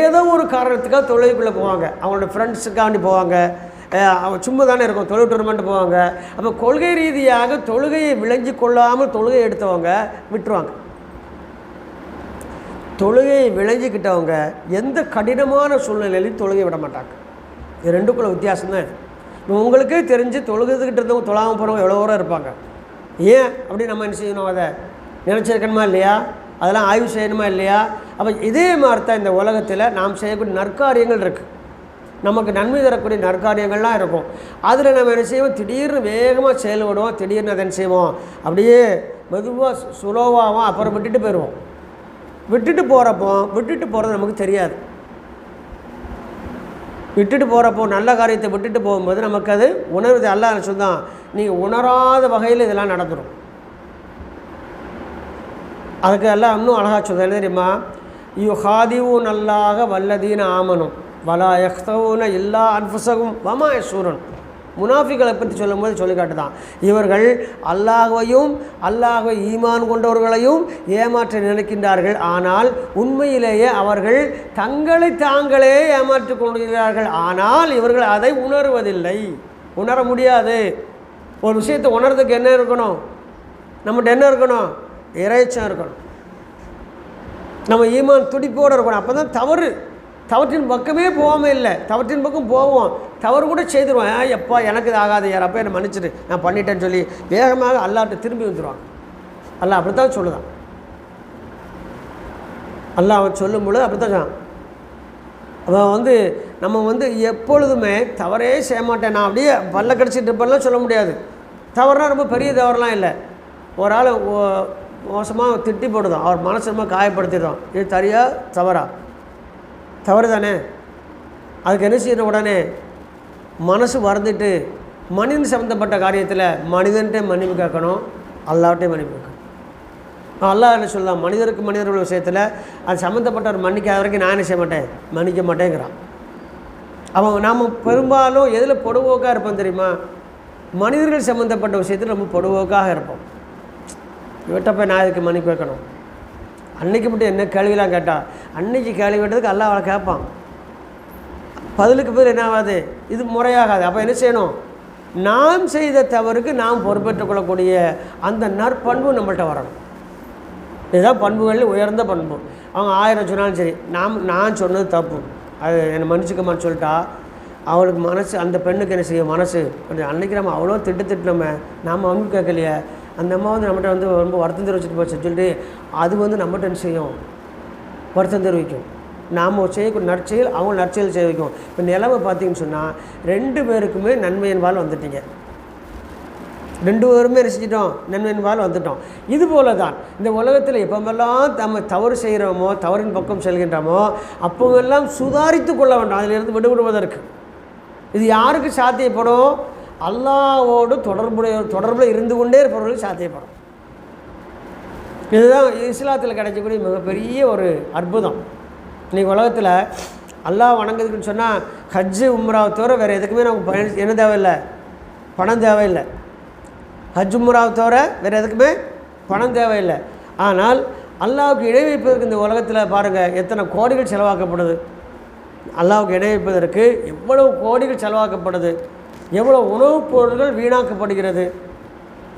ஏதோ ஒரு காரணத்துக்காக தொழுகைக்குள்ளே போவாங்க. அவங்களோட ஃப்ரெண்ட்ஸுக்காண்டி போவாங்க, அவன் சும்மா தானே இருக்கும், தொழுவிட்டு வரமாட்டு போவாங்க. அப்போ கொள்கை ரீதியாக தொழுகையை விளங்கி கொள்ளாமல் தொழுகை எடுத்தவங்க விட்டுருவாங்க. தொழுகையை விளங்கிக்கிட்டவங்க எந்த கடினமான சூழ்நிலையிலையும் தொழுகை விட மாட்டாங்க. இது ரெண்டுக்குள்ள வித்தியாசம்தான் இது. உங்களுக்கே தெரிஞ்சு தொழுகிறதுக்கிட்ட இருந்தவங்க தொழாமல் போகிறவங்க எவ்வளோ தூரம் இருப்பாங்க. ஏன் அப்படி நம்ம என்ன செய்யணும்? அதை நினச்சிருக்கணுமா இல்லையா? அதெல்லாம் ஆய்வு செய்யணுமா இல்லையா? அப்போ இதே மாதிரி தான் இந்த உலகத்தில் நாம் செய்யக்கூடிய நற்காரியங்கள் இருக்குது. நமக்கு நன்மை தரக்கூடிய நற்காரியங்கள்லாம் இருக்கும். அதில் நம்ம என்ன செய்வோம்? திடீர்னு வேகமாக செயல்படுவோம், திடீர்னு அதை என்ன செய்வோம்? அப்படியே மெதுவாக சுலோவாகவும் அப்புறம் விட்டுட்டு போயிடுவோம். விட்டுட்டு போகிறது நமக்கு தெரியாது. விட்டுட்டு போகிறப்போ நல்ல காரியத்தை விட்டுட்டு போகும்போது நமக்கு அது உணர்வு. அல்லாஹ் சொன்னான், நீங்கள் உணராத வகையில் இதெல்லாம் நடந்துடும். அதுக்கு எல்லாம் இன்னும் அழகாக சொல்ல தெரியுமா? யுஹாதிவூன் அல்லாஹ வல்லதீன ஆமனும் வலா யஹ்தவூன இல்லா அன்ஃபுஸஹும் வமா யஷூரூன். முனாஃபிகளை பற்றி சொல்லும்போது சொல்லி காட்டுதான், இவர்கள் அல்லாஹ்வை ஈமான் கொண்டவர்களையும் ஏமாற்ற நினைக்கின்றார்கள், ஆனால் உண்மையிலேயே அவர்கள் தங்களை தாங்களே ஏமாற்றி கொண்டிருக்கிறார்கள், ஆனால் இவர்கள் அதை உணர்வதில்லை. உணர முடியாது. ஒரு விஷயத்தை உணர்றதுக்கு என்ன இருக்கணும்? நம்மகிட்ட என்ன இருக்கணும்? இறைச்சம் இருக்கணும். நம்ம ஈமான் துடிப்போடு இருக்கணும். அப்போ தான் தவற்றின் பக்கமே போகாமல் இல்லை, தவற்றின் பக்கம் போவோம், தவறு கூட செய்துருவோம். எப்பா எனக்கு இது ஆகாது, யார் அப்போ என்னை மன்னிச்சிட்டு நான் பண்ணிட்டேன்னு சொல்லி வேகமாக அல்லாஹ்ட்ட திரும்பி வந்துடுவாங்க. அல்லாஹ் அப்படித்தான் சொல்லுதான். அல்லாஹ் அவன் சொல்லும் பொழுது அப்படித்தான். அவன் நம்ம எப்பொழுதுமே தவறே செய்ய மாட்டேன், நான் அப்படியே பல்ல கடிச்சிட்டு இருப்பெல்லாம் சொல்ல முடியாது. தவறுனா ரொம்ப பெரிய தவறுலாம் இல்லை. ஒரு ஆள் மோசமாக திட்டி போடுதான், அவர் மனசு ரொம்ப காயப்படுத்திடுறோம், இது சரியா தவறா? தவறு தானே. அதுக்கு என்ன செய்யணும்? உடனே மனசு வருந்துட்டு மனிதன் சம்மந்தப்பட்ட காரியத்தில் மனிதன்கிட்டே மன்னிப்பு கேட்கணும், அல்லாஹ்கிட்டே மன்னிப்பு கேட்கணும். அல்லாஹ் என்ன சொல்லலாம், மனிதருக்கு மனிதர்கள் விஷயத்தில் அது சம்மந்தப்பட்டவர் மன்னிக்காத வரைக்கும் நான் என்ன செய்ய மாட்டேன், மன்னிக்க மாட்டேங்கிறான். அவன் நாம் பெரும்பாலும் எதில் பொடுவோக்காக இருப்போம் தெரியுமா? மனிதர்கள் சம்மந்தப்பட்ட விஷயத்தில் நம்ம பொடுவோக்காக இருப்போம். இவட்ட போய் நான் இதுக்கு மன்னிப்பு வைக்கணும், அன்னைக்கு மட்டும் என்ன கேள்விலாம் கேட்டால் அன்னைக்கு கேள்வி கேட்டதுக்கு அல்லாஹ் அவளை கேட்பான், பதிலுக்கு பதில் என்ன ஆகாது, இது முறையாகாது. அப்போ என்ன செய்யணும், நாம் செய்த தவறுக்கு நாம் பொறுப்பேற்றுக் கொள்ளக்கூடிய அந்த நற்பண்பு நம்மள்கிட்ட வரணும். இதுதான் பண்புகளில் உயர்ந்த பண்பு. அவங்க 1000 சொன்னாலும் சரி, நான் சொன்னது தப்பு, அது என்னை மன்னிச்சுக்கமான்னு சொல்லிட்டா அவளுக்கு மனசு, அந்த பெண்ணுக்கு என்ன செய்யும் மனசு, அன்றைக்கி நம்ம அவ்வளோ திட்டமே நாம் வந்து கேட்கலையே, அந்த அம்மா வந்து நம்மகிட்ட வந்து ரொம்ப வருத்தம் தெரிவிச்சுட்டு போச்சு சொல்லிட்டு அது வந்து நம்மகிட்ட என்ன செய்யும், வருத்தம் தெரிவிக்கும். நாம் செய்யக்கூடிய நற்செயல் அவங்க நற்செயல் செய்ய வைக்கும். இப்போ நிலைமை பார்த்தீங்கன்னு சொன்னால் 2 பேருக்குமே நன்மையின்பால் வந்துட்டீங்க, 2 பேருமே ரசிச்சிட்டோம், நன்மையின்பால் வந்துட்டோம். இது போல தான் இந்த உலகத்தில் எப்போமெல்லாம் நம்ம தவறு செய்கிறோமோ, தவறின் பக்கம் செல்கின்றோமோ, அப்போவெல்லாம் சுதாரித்து கொள்ள வேண்டாம், அதிலிருந்து விடுபடுவதற்கு. இது யாருக்கு சாத்தியப்படும், அல்லாஹ்வோடு தொடர்பில் இருந்து கொண்டே இருப்பவர்களுக்கு சாத்தியப்படும். இதுதான் இஸ்லாத்தில் கிடைக்கக்கூடிய மிகப்பெரிய ஒரு அற்புதம். இன்றைக்கி உலகத்தில் அல்லாஹ் வணங்குறதுக்குன்னு சொன்னால் ஹஜ்ஜு உம்ராவை தவிர வேறு எதுக்குமே நமக்கு என்ன தேவையில்லை, பணம் தேவையில்லை. ஹஜ் உம்ராவை தவிர வேறு எதுக்குமே பணம் தேவையில்லை. ஆனால் அல்லாஹ்வுக்கு இணை வைப்பதற்கு இந்த உலகத்தில் பாருங்கள் எத்தனை கோடிகள் செலவாக்கப்படுது. அல்லாஹ்வுக்கு இணை வைப்பதற்கு எவ்வளவு கோடிகள் செலவாக்கப்படுது, எவ்வளோ உணவுப் பொருட்கள் வீணாக்கப்படுகிறது,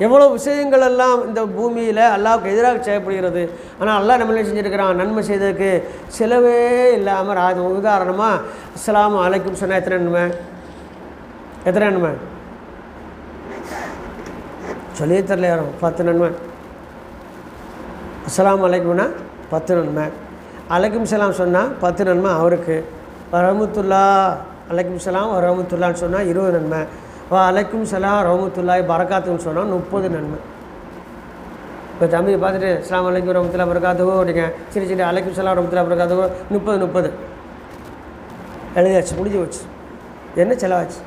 எவ்வளோ விஷயங்கள் எல்லாம் இந்த பூமியில் அல்லாஹ்வுக்கு எதிராக செய்யப்படுகிறது. ஆனால் அல்லாஹ் நம்ம என்ன செஞ்சுருக்கிறான், நன்மை செய்ததுக்கு செலவே இல்லாமல் அது உதாரணமாக அஸ்ஸலாமு அலைக்கும் சொன்னால் எத்தனை நன்மை சொல்லியே தரல யாரும், 10 நன்மை. அஸ்ஸலாமு அலைக்கும்னா 10 நன்மை, அலைக்கும் சலாம் சொன்னால் 10 நன்மை அவருக்கு, ரஹ்மத்துல்லா அலைக்கும் சலாம் ரஹ்மத்துல்லான்னு சொன்னால் 20 நன்மை, அலைக்கும் சலாம் ரஹ்மத்துல்லாஹி பரக்காத்துன்னு சொன்னால் 30 நன்மை. இப்போ தம்பியை பார்த்துட்டு அஸ்ஸலாமு அலைக்கும் ரஹ்மத்துல்லாஹி பரக்காத்துஹு அப்படிங்க, சரி அலைக்கும் சலாம் ரஹ்மத்துல்லாஹி பரக்காத்துஹு 30 எழுதியாச்சு, முடிஞ்சு வச்சு. என்ன செலவாச்சு?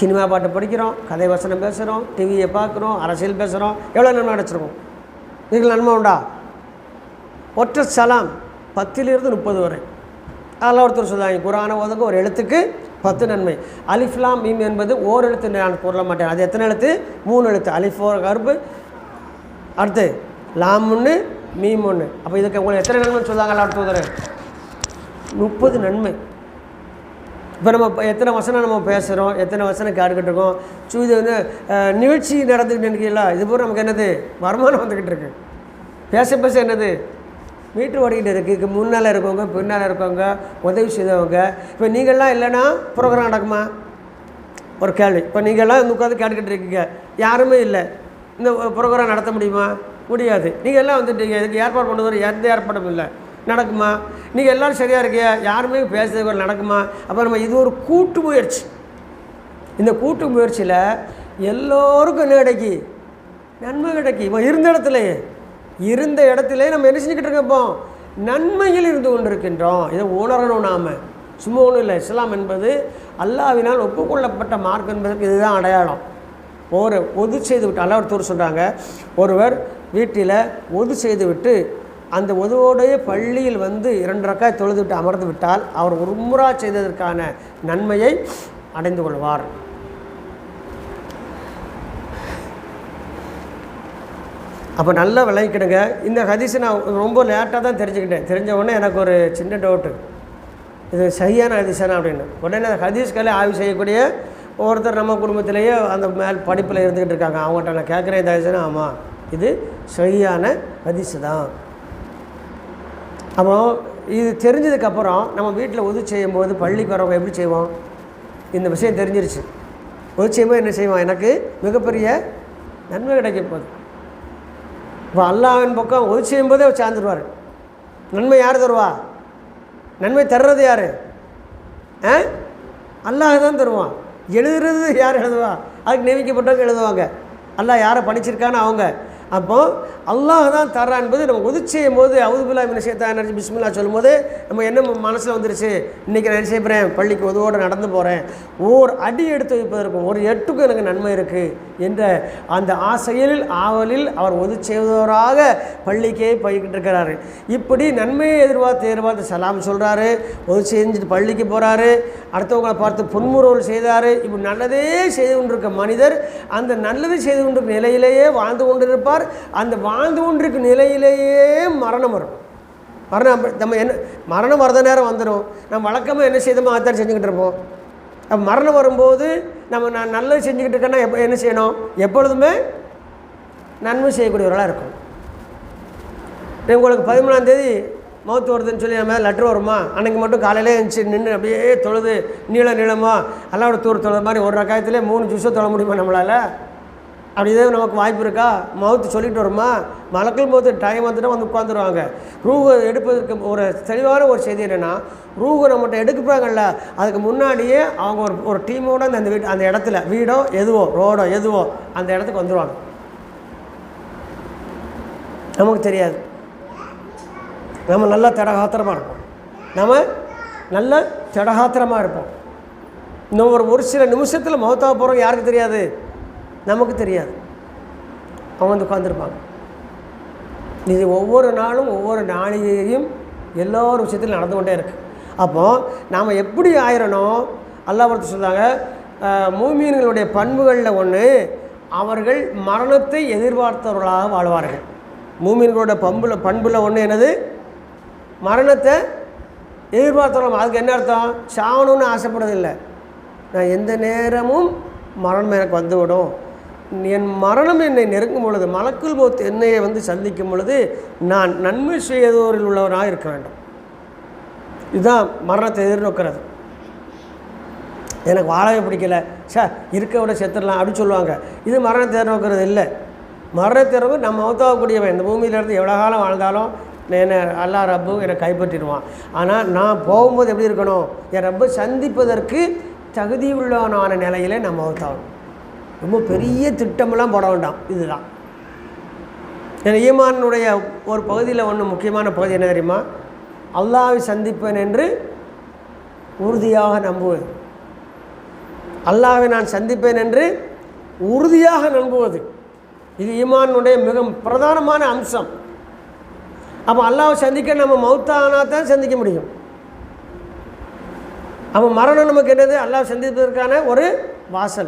சினிமா பாட்டு படிக்கிறோம், கதை வசனம் பேசுகிறோம், டிவியை பார்க்குறோம், அரசியல் பேசுகிறோம், எவ்வளோ நன்மை அடைச்சிருக்கோம். இதுக்கு நன்மை உண்டா? ஒற்றை சலாம் 10லிருந்து 30 வரை. அதெல்லாம் ஒருத்தர் சொல்லுவாங்க, குர்ஆனை ஓதுங்க ஒரு எழுத்துக்கு 10 நன்மை. அலிஃப்லாம் மீம் என்பது ஓர் எழுத்து நான் கூற மாட்டேன், அது எத்தனை எழுத்து? 3 எழுத்து. அலிஃப் ஒரு கருப்பு, அடுத்து லாம் 1 மீம் 1. அப்போ இதுக்கு உங்களுக்கு எத்தனை நன்மைன்னு சொல்லுவாங்க அடுத்த 30 நன்மை. இப்போ நம்ம எத்தனை வசனம் நம்ம பேசுகிறோம், எத்தனை வசனம் கேட்டுக்கிட்டு இது வந்து நிகழ்ச்சி நடந்துக்கிட்டு இருக்கீங்களா, இது பூரா நமக்கு என்னது, வருமானம் வந்துக்கிட்டு இருக்கு. பேச என்னது, மீட்ரு ஓடிக்கிட்டு இருக்குது. இதுக்கு முன்னால் இருக்கவங்க, பின்னால் இருக்கவங்க, உதவி செய்தவங்க. இப்போ நீங்கள்லாம் இல்லைன்னா ப்ரோக்ராம் நடக்குமா? ஒரு கேள்வி. இப்போ நீங்கள்லாம் உட்காந்து கேட்டுக்கிட்டு இருக்கீங்க, யாருமே இல்லை, இந்த ப்ரோக்ராம் நடத்த முடியுமா? முடியாது. நீங்கள் எல்லாம் வந்துட்டீங்க, இதுக்கு ஏற்பாடு பண்ணுறது எந்த ஏற்பாடும் இல்லை, நடக்குமா? நீங்கள் எல்லோரும் சரியாக இருக்கியா, யாருமே பேசுறது நடக்குமா? அப்போ நம்ம இது ஒரு கூட்டு முயற்சி. இந்த கூட்டு முயற்சியில் எல்லோருக்கும் என்ன கிடைக்கி, நன்மை கிடைக்கி. இப்போ இருந்த இடத்துலையே நம்ம என்ன செஞ்சுக்கிட்டு இருக்கோம், நன்மையில் இருந்து கொண்டிருக்கின்றோம். இதை உணரணும். நாம் சும்மா ஒன்றும் இல்லை. இஸ்லாம் என்பது அல்லாஹ்வினால் ஒப்புக்கொள்ளப்பட்ட மார்க் என்பதற்கு இதுதான் அடையாளம். ஒது செய்து விட்டு அல்லாஹ் ஒருத்தர் சொல்கிறாங்க, ஒருவர் வீட்டில் ஒது செய்து விட்டு அந்த ஒதுவோடைய பள்ளியில் வந்து 2 ரக்காய் தொழுது விட்டு அமர்ந்து விட்டால் அவர் உம்ரா செய்ததற்கான நன்மையை அடைந்து கொள்வார். அப்போ நல்லா விளங்கிக்கிடுங்க. இந்த ஹதீஸை நான் ரொம்ப லேட்டாக தான் தெரிஞ்சுக்கிட்டேன். தெரிஞ்ச உடனே எனக்கு ஒரு சின்ன டவுட்டு, இது சரியான ஹதீஸானா அப்படின்னு. உடனே ஹதீஸ்களை ஆய்வு செய்யக்கூடிய ஒருத்தர் நம்ம குடும்பத்திலேயே அந்த படிப்பில் இருந்துக்கிட்டு இருக்காங்க. அவங்கள்ட்ட நான் கேட்குறேன், இந்த ஹதீஸ்னா ஆமாம் இது சரியான ஹதீஸு தான். அப்போ இது தெரிஞ்சதுக்கப்புறம் நம்ம வீட்டில் ஒது செய்யும்போது பள்ளிக்கு வரவங்க எப்படி செய்வோம், இந்த விஷயம் தெரிஞ்சிருச்சு. ஒது செய்யும்போது என்ன செய்வோம், எனக்கு மிகப்பெரிய நன்மை கிடைக்க போகுது. இப்போ அல்லாஹ்வின் பக்கம் ஒது செய்யும்போதே சார்ந்துடுவார். நன்மை யார் தருவா? நன்மை தர்றது யார்? அல்லாஹ் தான் தருவான். எழுதுறது யார் எழுதுவா? அதுக்கு நியமிக்கப்பட்டவங்க எழுதுவாங்க. அல்லாஹ் யாரை படிச்சிருக்கான்னு அவங்க. அப்போது அல்லாஹ் தான் தர்றான் என்பது நம்ம உதவி செய்யும் போது அவுதுபில்லாஹி மினஷ் ஷைத்தானிர் ரஜீம் பிஸ்மில்லா சொல்லும்போது நம்ம என்ன மனசில் வந்துருச்சு, இன்றைக்கி நான் என்ன செய்கிறேன், பள்ளிக்கு உதவோடு நடந்து போகிறேன், ஓர் அடி எடுத்து வைப்பதற்கும் ஒரு எட்டுக்கும் எனக்கு நன்மை இருக்குது என்ற அந்த ஆசையில் ஆவலில் அவர் உதவி செய்வதோராக பள்ளிக்கே போய்கிட்டு இருக்கிறாரு. இப்படி நன்மையை எதிர்பார்த்து சலாம் சொல்கிறாரு, உதவி செஞ்சுட்டு பள்ளிக்கு போகிறாரு, அடுத்தவங்களை பார்த்து புன்முறுவல் செய்தார். இப்படி நல்லதே செய்து கொண்டிருக்க மனிதர் அந்த நல்லது செய்து கொண்டிருக்க நிலையிலேயே வாழ்ந்து கொண்டிருப்பார். அந்த வாழ்ந்து கொண்டிருக்கும் நிலையிலேயே மரணம் வரும். நம்ம என்ன மரணம் வரத நேரம் வந்துடும். நம்ம வழக்கமாக என்ன செய்தோமோ அதான் செஞ்சுக்கிட்டு இருப்போம். அப்போ மரணம் வரும்போது நான் நல்லது செஞ்சுக்கிட்டு இருக்கேன்னா என்ன செய்யணும், எப்பொழுதுமே நன்மை செய்யக்கூடியவர்களாக இருக்கும். உங்களுக்கு 13ஆம் தேதி மௌத்து வருதுன்னு சொல்லி நம்ம லெட்ரு வருமா, அன்றைக்கி மட்டும் காலையிலே இருந்துச்சு நின்று அப்படியே தொழுது நீளமாக அல்லாவோட தூர் தொழுது மாதிரி ஒரு ரக்காயத்திலே 3 ஜூஸை தொழ முடியுமா நம்மளால்? அப்படியே நமக்கு வாய்ப்பு இருக்கா? மௌத்து சொல்லிட்டு வருமா? மலக்கள் மௌத்து டைம் வந்துட்டு வந்து உட்காந்துருவாங்க. ரூஹை எடுப்பதற்கு ஒரு தெளிவான ஒரு செய்தி என்னென்னா, ரூஹை நம்மகிட்ட எடுக்கப்பாங்கல்ல, அதுக்கு முன்னாடியே அவங்க ஒரு டீமோடு அந்த இடத்துல வீடோ எதுவோ ரோடோ எதுவோ அந்த இடத்துக்கு வந்துடுவாங்க. நமக்கு தெரியாது. நம்ம நல்லா திடகாத்திரமாக இருப்போம். இன்னும் ஒரு சில நிமிஷத்தில் மௌத்தாக போகிறோம். யாருக்கு தெரியாது? நமக்கு தெரியாது. அவங்க வந்து உட்காந்துருப்பாங்க. இது ஒவ்வொரு நாளும் ஒவ்வொரு நாளிகையும் எல்லோரும் விஷயத்திலும் நடந்து கொண்டே இருக்குது. அப்போது நாம் எப்படி ஆயிரணும், அல்லாஹ் ஒருத்தர் சொல்கிறாங்க, மூமின்களுடைய பண்புகளில் ஒன்று, அவர்கள் மரணத்தை எதிர்பார்த்தவர்களாக வாழ்வார்கள். மூமின்களோட பண்பில் ஒன்று என்னது? மரணத்தை எதிர்பார்த்தோம். அதுக்கு என்ன அர்த்தம்? சாவணும்னு ஆசைப்படுறதில்லை. நான் எந்த நேரமும் மரணம் எனக்கு வந்துவிடும், என் மரணம் என்னை நெருங்கும் பொழுது, மலக்குல் மௌத் என்னையை வந்து சந்திக்கும் பொழுது நான் நன்மை செய்தோரில் உள்ளவனாக இருக்க வேண்டும். இதுதான் மரணத்தை எதிர்நோக்கிறது. எனக்கு வாழவே பிடிக்கல, இருக்க விட செத்துடலாம் அப்படின்னு சொல்லுவாங்க. இது மரணத்தை எதிர்நோக்கிறது இல்லை. மரணத்தை எதிர்நோக்க நம்ம மௌத்தாகக்கூடியவன். இந்த பூமியிலேருந்து எவ்வளோ காலம் வாழ்ந்தாலும் என்னை அல்லாஹ் ரப்பு என்னை கைப்பற்றிடுவான். ஆனால் நான் போகும்போது எப்படி இருக்கணும், என் ரப்பை சந்திப்பதற்கு தகுதி உள்ளவனான நிலையிலே நம்ம மௌத்தாகணும். ரொம்ப பெரிய திட்டமெல்லாம் போட வேண்டாம். இதுதான் என் ஈமானுடைய ஒரு பகுதியில் ஒன்று முக்கியமான பகுதி என்ன தெரியுமா? அல்லாஹ்வை சந்திப்பேன் என்று உறுதியாக நம்புவது. அல்லாஹ்வை நான் சந்திப்பேன் என்று உறுதியாக நம்புவது, இது ஈமானுடைய மிக பிரதானமான அம்சம். அப்போ அல்லாஹ்வை சந்திக்க நம்ம மௌத்தானா தான் சந்திக்க முடியும். அப்போ மரணம் நமக்கு என்னது? அல்லாஹ் சந்திப்பதற்கான ஒரு வாசல்.